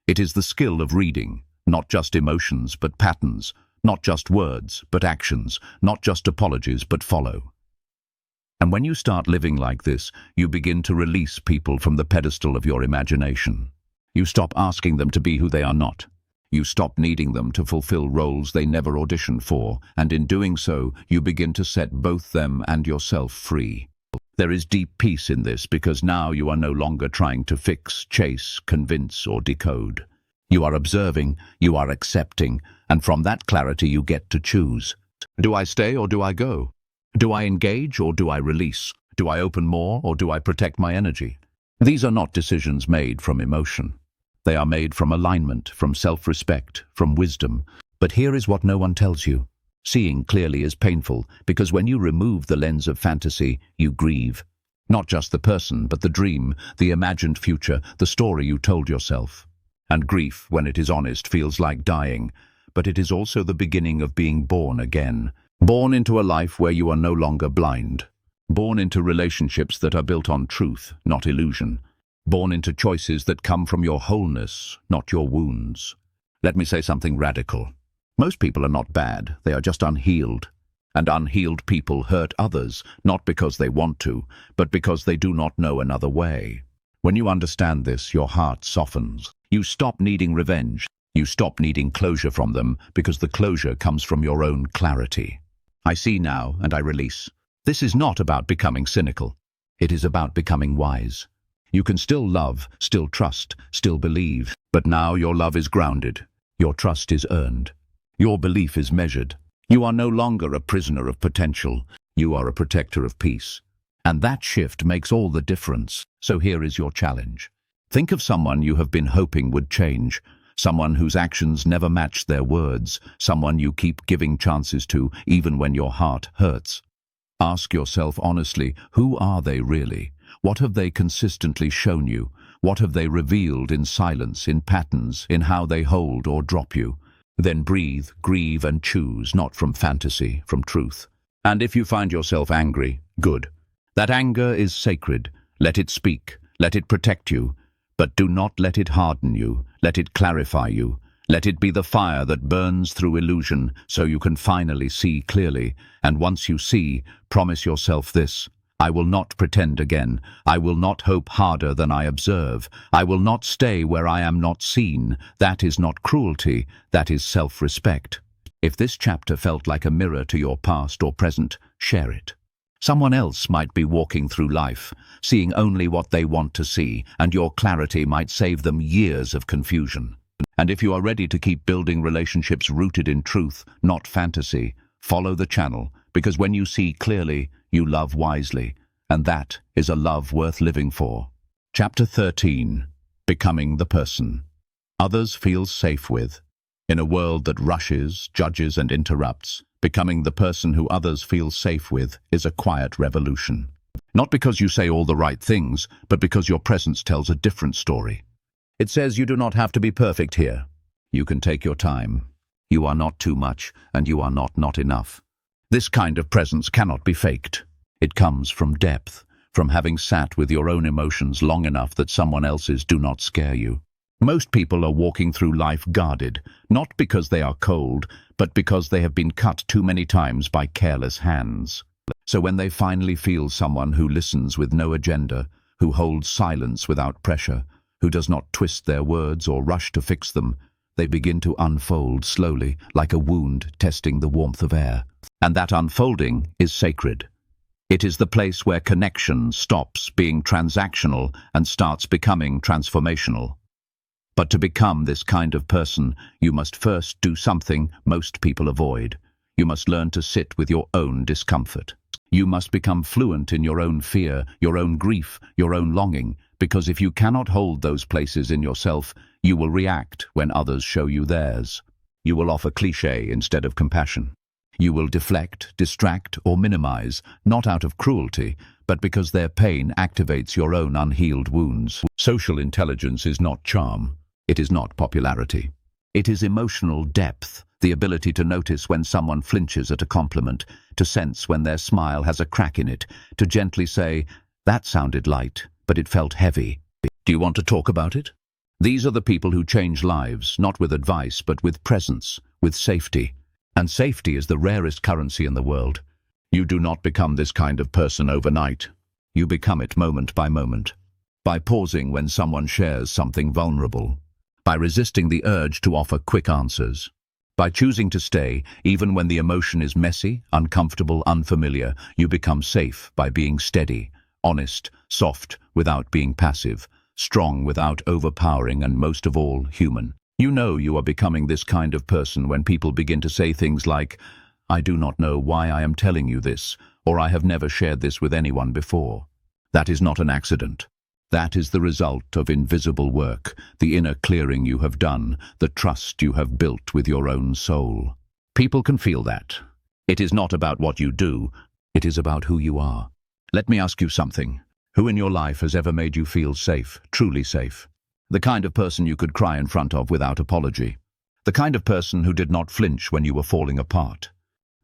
It is the skill of reading, not just emotions, but patterns, not just words, but actions, not just apologies, but follow. And when you start living like this, you begin to release people from the pedestal of your imagination. You stop asking them to be who they are not. You stop needing them to fulfill roles they never auditioned for, and in doing so, you begin to set both them and yourself free. There is deep peace in this because now you are no longer trying to fix, chase, convince, or decode. You are observing, you are accepting, and from that clarity you get to choose. Do I stay or do I go? Do I engage or do I release? Do I open more or do I protect my energy? These are not decisions made from emotion. They are made from alignment, from self-respect, from wisdom. But here is what no one tells you. Seeing clearly is painful because when you remove the lens of fantasy, you grieve. Not just the person, but the dream, the imagined future, the story you told yourself. And grief, when it is honest, feels like dying. But it is also the beginning of being born again. Born into a life where you are no longer blind. Born into relationships that are built on truth, not illusion. Born into choices that come from your wholeness, not your wounds. Let me say something radical. Most people are not bad, they are just unhealed. And unhealed people hurt others, not because they want to, but because they do not know another way. When you understand this, your heart softens. You stop needing revenge. You stop needing closure from them, because the closure comes from your own clarity. I see now, and I release. This is not about becoming cynical. It is about becoming wise. You can still love, still trust, still believe, but now your love is grounded. Your trust is earned. Your belief is measured. You are no longer a prisoner of potential. You are a protector of peace. And that shift makes all the difference. So here is your challenge. Think of someone you have been hoping would change. someone whose actions never match their words, someone you keep giving chances to even when your heart hurts. Ask yourself honestly, who are they really? What have they consistently shown you? What have they revealed in silence, in patterns, in how they hold or drop you? Then breathe, grieve, and choose, not from fantasy, from truth. And if you find yourself angry, good. That anger is sacred. Let it speak. Let it protect you. But do not let it harden you. Let it clarify you. Let it be the fire that burns through illusion so you can finally see clearly. And once you see, promise yourself this: I will not pretend again. I will not hope harder than I observe. I will not stay where I am not seen. That is not cruelty. That is self-respect. If this chapter felt like a mirror to your past or present, share it. Someone else might be walking through life, seeing only what they want to see, and your clarity might save them years of confusion. And if you are ready to keep building relationships rooted in truth, not fantasy, follow the channel, because when you see clearly, you love wisely, and that is a love worth living for. Chapter 13. Becoming the person others feel safe with. In a world that rushes, judges, and interrupts, becoming the person who others feel safe with is a quiet revolution. Not because you say all the right things, but because your presence tells a different story. It says you do not have to be perfect here. You can take your time. You are not too much, and you are not enough. This kind of presence cannot be faked. It comes from depth, from having sat with your own emotions long enough that someone else's do not scare you. Most people are walking through life guarded, not because they are cold, but because they have been cut too many times by careless hands. So when they finally feel someone who listens with no agenda, who holds silence without pressure, who does not twist their words or rush to fix them, they begin to unfold slowly, like a wound testing the warmth of air. And that unfolding is sacred. It is the place where connection stops being transactional and starts becoming transformational. But to become this kind of person, you must first do something most people avoid. You must learn to sit with your own discomfort. You must become fluent in your own fear, your own grief, your own longing, because if you cannot hold those places in yourself, you will react when others show you theirs. You will offer cliché instead of compassion. You will deflect, distract, or minimize, not out of cruelty, but because their pain activates your own unhealed wounds. Social intelligence is not charm. It is not popularity. It is emotional depth, the ability to notice when someone flinches at a compliment, to sense when their smile has a crack in it, to gently say, "That sounded light, but it felt heavy. Do you want to talk about it?" These are the people who change lives, not with advice, but with presence, with safety. And safety is the rarest currency in the world. You do not become this kind of person overnight. You become it moment by moment, by pausing when someone shares something vulnerable, by resisting the urge to offer quick answers, by choosing to stay even when the emotion is messy, uncomfortable, unfamiliar. You become safe by being steady, honest, soft without being passive, strong without overpowering, and most of all, human. You know you are becoming this kind of person when people begin to say things like, "I do not know why I am telling you this," or "I have never shared this with anyone before." That is not an accident. That is the result of invisible work, the inner clearing you have done, the trust you have built with your own soul. People can feel that. It is not about what you do, it is about who you are. Let me ask you something. Who in your life has ever made you feel safe, truly safe? The kind of person you could cry in front of without apology. The kind of person who did not flinch when you were falling apart.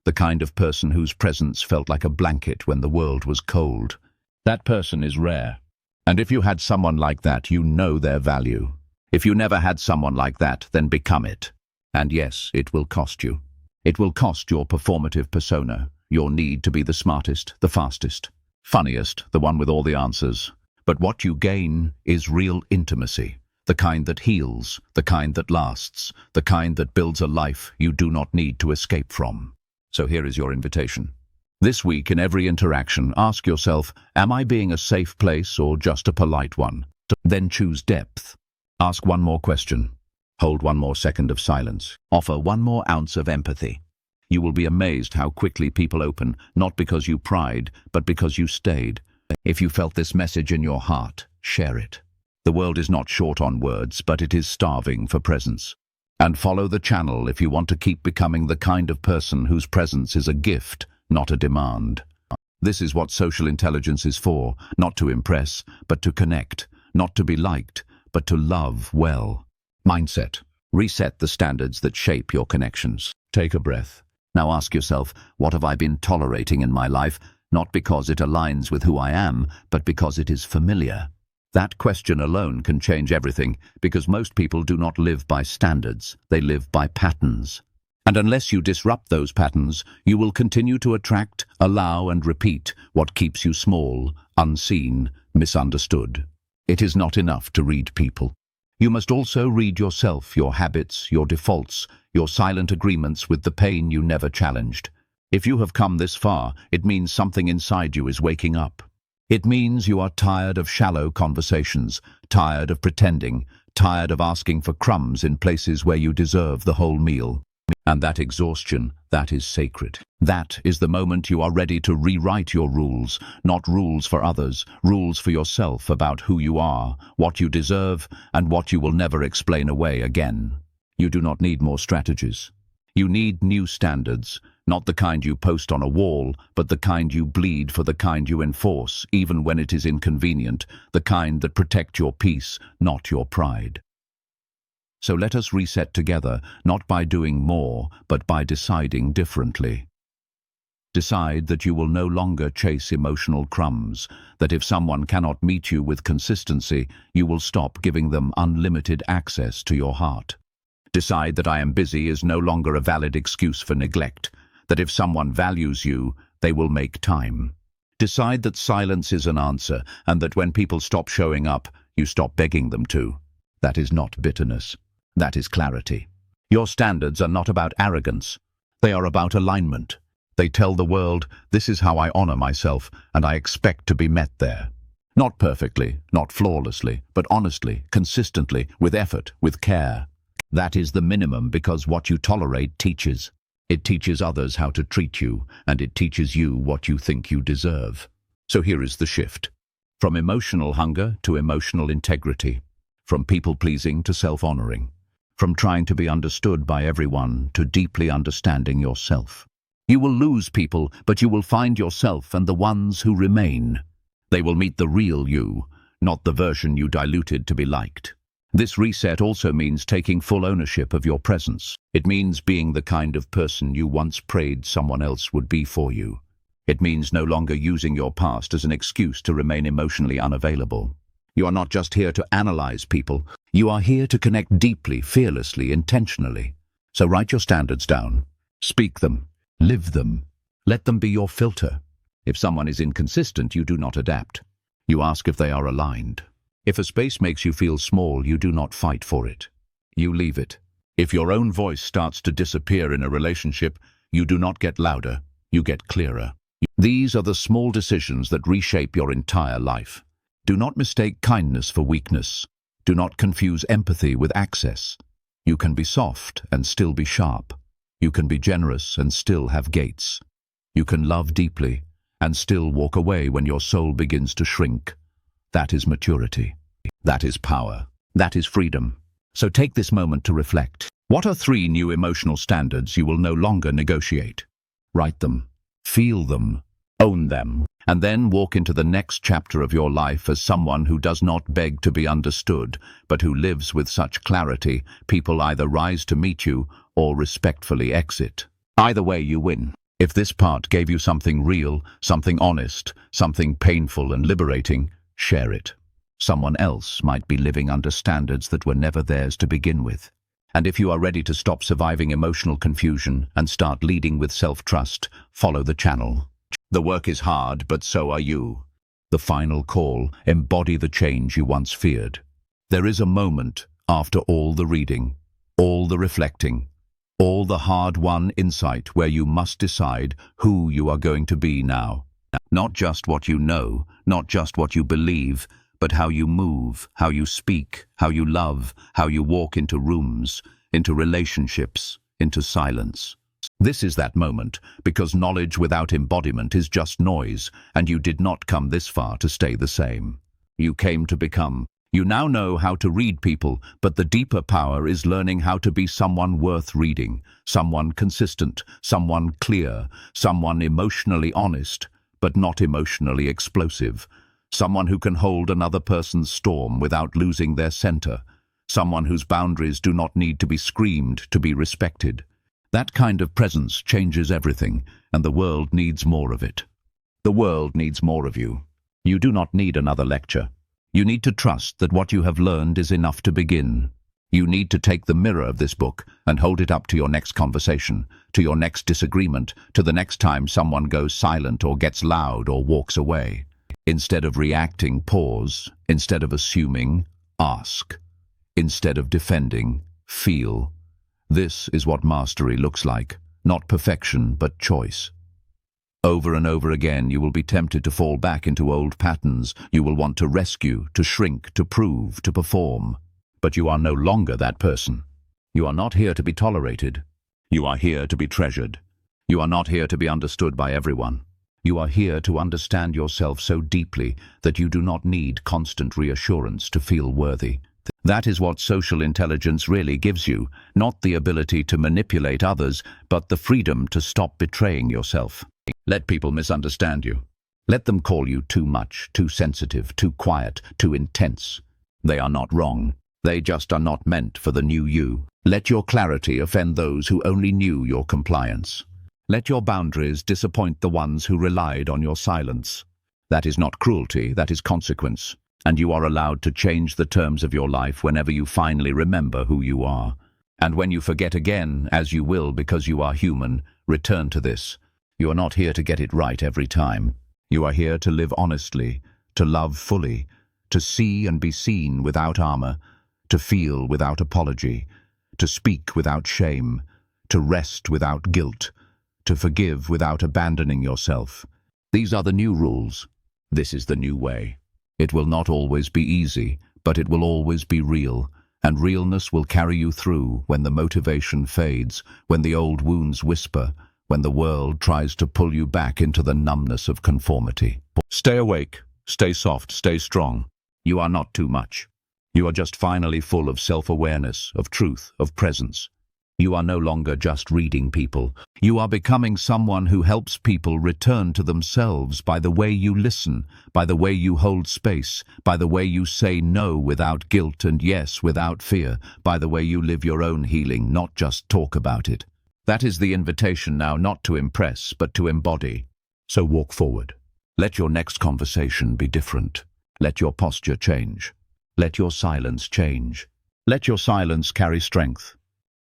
The kind of person whose presence felt like a blanket when the world was cold. That person is rare. And if you had someone like that, you know their value. If you never had someone like that, then become it. And yes, it will cost you. It will cost your performative persona, your need to be the smartest, the fastest, funniest, the one with all the answers. But what you gain is real intimacy, the kind that heals, the kind that lasts, the kind that builds a life you do not need to escape from. So here is your invitation. This week, in every interaction, ask yourself, am I being a safe place or just a polite one? Then choose depth. Ask one more question. Hold one more second of silence. Offer one more ounce of empathy. You will be amazed how quickly people open, not because you pried, but because you stayed. If you felt this message in your heart, share it. The world is not short on words, but it is starving for presence. And follow the channel if you want to keep becoming the kind of person whose presence is a gift, not a demand. This is what social intelligence is for, not to impress, but to connect, not to be liked, but to love well. Mindset. Reset the standards that shape your connections. Take a breath. Now ask yourself, what have I been tolerating in my life, not because it aligns with who I am, but because it is familiar? That question alone can change everything, because most people do not live by standards, they live by patterns. And unless you disrupt those patterns, you will continue to attract, allow, and repeat what keeps you small, unseen, misunderstood. It is not enough to read people. You must also read yourself, your habits, your defaults, your silent agreements with the pain you never challenged. If you have come this far, it means something inside you is waking up. It means you are tired of shallow conversations, tired of pretending, tired of asking for crumbs in places where you deserve the whole meal. And that exhaustion, that is sacred. That is the moment you are ready to rewrite your rules, not rules for others, rules for yourself about who you are, what you deserve, and what you will never explain away again. You do not need more strategies. You need new standards, not the kind you post on a wall, but the kind you bleed for, the kind you enforce, even when it is inconvenient, the kind that protect your peace, not your pride. So let us reset together, not by doing more, but by deciding differently. Decide that you will no longer chase emotional crumbs, that if someone cannot meet you with consistency, you will stop giving them unlimited access to your heart. Decide that I am busy is no longer a valid excuse for neglect, that if someone values you, they will make time. Decide that silence is an answer, and that when people stop showing up, you stop begging them to. That is not bitterness. That is clarity. Your standards are not about arrogance. They are about alignment. They tell the world, this is how I honor myself, and I expect to be met there. Not perfectly, not flawlessly, but honestly, consistently, with effort, with care. That is the minimum, because what you tolerate teaches. It teaches others how to treat you, and it teaches you what you think you deserve. So here is the shift. From emotional hunger to emotional integrity. From people-pleasing to self-honoring. From trying to be understood by everyone to deeply understanding yourself. You will lose people, but you will find yourself and the ones who remain. They will meet the real you, not the version you diluted to be liked. This reset also means taking full ownership of your presence. It means being the kind of person you once prayed someone else would be for you. It means no longer using your past as an excuse to remain emotionally unavailable. You are not just here to analyze people. You are here to connect deeply, fearlessly, intentionally. So write your standards down. Speak them. Live them. Let them be your filter. If someone is inconsistent, you do not adapt. You ask if they are aligned. If a space makes you feel small, you do not fight for it. You leave it. If your own voice starts to disappear in a relationship, you do not get louder, you get clearer. These are the small decisions that reshape your entire life. Do not mistake kindness for weakness. Do not confuse empathy with access. You can be soft and still be sharp. You can be generous and still have gates. You can love deeply and still walk away when your soul begins to shrink. That is maturity. That is power. That is freedom. So take this moment to reflect. What are 3 new emotional standards you will no longer negotiate? Write them. Feel them. Own them. And then walk into the next chapter of your life as someone who does not beg to be understood, but who lives with such clarity, people either rise to meet you or respectfully exit. Either way, you win. If this part gave you something real, something honest, something painful and liberating, share it. Someone else might be living under standards that were never theirs to begin with. And if you are ready to stop surviving emotional confusion and start leading with self-trust, follow the channel. The work is hard, but so are you. The final call, embody the change you once feared. There is a moment after all the reading, all the reflecting, all the hard-won insight where you must decide who you are going to be now. Not just what you know, not just what you believe, but how you move, how you speak, how you love, how you walk into rooms, into relationships, into silence. This is that moment, because knowledge without embodiment is just noise, and you did not come this far to stay the same. You came to become. You now know how to read people, but the deeper power is learning how to be someone worth reading, someone consistent, someone clear, someone emotionally honest, but not emotionally explosive, someone who can hold another person's storm without losing their center, someone whose boundaries do not need to be screamed to be respected. That kind of presence changes everything, and the world needs more of it. The world needs more of you. You do not need another lecture. You need to trust that what you have learned is enough to begin. You need to take the mirror of this book and hold it up to your next conversation, to your next disagreement, to the next time someone goes silent or gets loud or walks away. Instead of reacting, pause. Instead of assuming, ask. Instead of defending, feel. This is what mastery looks like, not perfection, but choice. Over and over again, you will be tempted to fall back into old patterns. You will want to rescue, to shrink, to prove, to perform. But you are no longer that person. You are not here to be tolerated. You are here to be treasured. You are not here to be understood by everyone. You are here to understand yourself so deeply that you do not need constant reassurance to feel worthy. That is what social intelligence really gives you, not the ability to manipulate others, but the freedom to stop betraying yourself. Let people misunderstand you. Let them call you too much, too sensitive, too quiet, too intense. They are not wrong. They just are not meant for the new you. Let your clarity offend those who only knew your compliance. Let your boundaries disappoint the ones who relied on your silence. That is not cruelty, that is consequence. And you are allowed to change the terms of your life whenever you finally remember who you are. And when you forget again, as you will because you are human, return to this. You are not here to get it right every time. You are here to live honestly, to love fully, to see and be seen without armor, to feel without apology, to speak without shame, to rest without guilt, to forgive without abandoning yourself. These are the new rules. This is the new way. It will not always be easy, but it will always be real, and realness will carry you through when the motivation fades, when the old wounds whisper, when the world tries to pull you back into the numbness of conformity. Stay awake, stay soft, stay strong. You are not too much. You are just finally full of self-awareness, of truth, of presence. You are no longer just reading people. You are becoming someone who helps people return to themselves by the way you listen, by the way you hold space, by the way you say no without guilt and yes without fear, by the way you live your own healing, not just talk about it. That is the invitation now, not to impress, but to embody. So walk forward. Let your next conversation be different. Let your posture change. Let your silence change. Let your silence carry strength.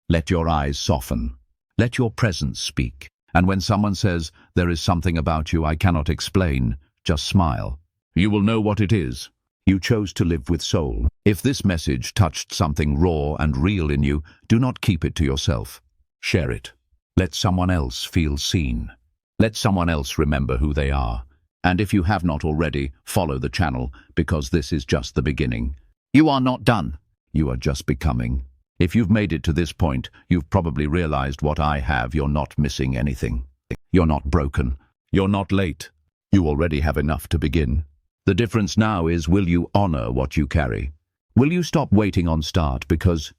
Let your eyes soften. Let your presence speak. And when someone says, "There is something about you I cannot explain," just smile. You will know what it is. You chose to live with soul. If this message touched something raw and real in you, do not keep it to yourself. Share it. Let someone else feel seen. Let someone else remember who they are. And if you have not already, follow the channel, because this is just the beginning. You are not done. You are just becoming. If you've made it to this point, you've probably realized what I have. You're not missing anything. You're not broken. You're not late. You already have enough to begin. The difference now is, will you honor what you carry? Will you stop waiting on start because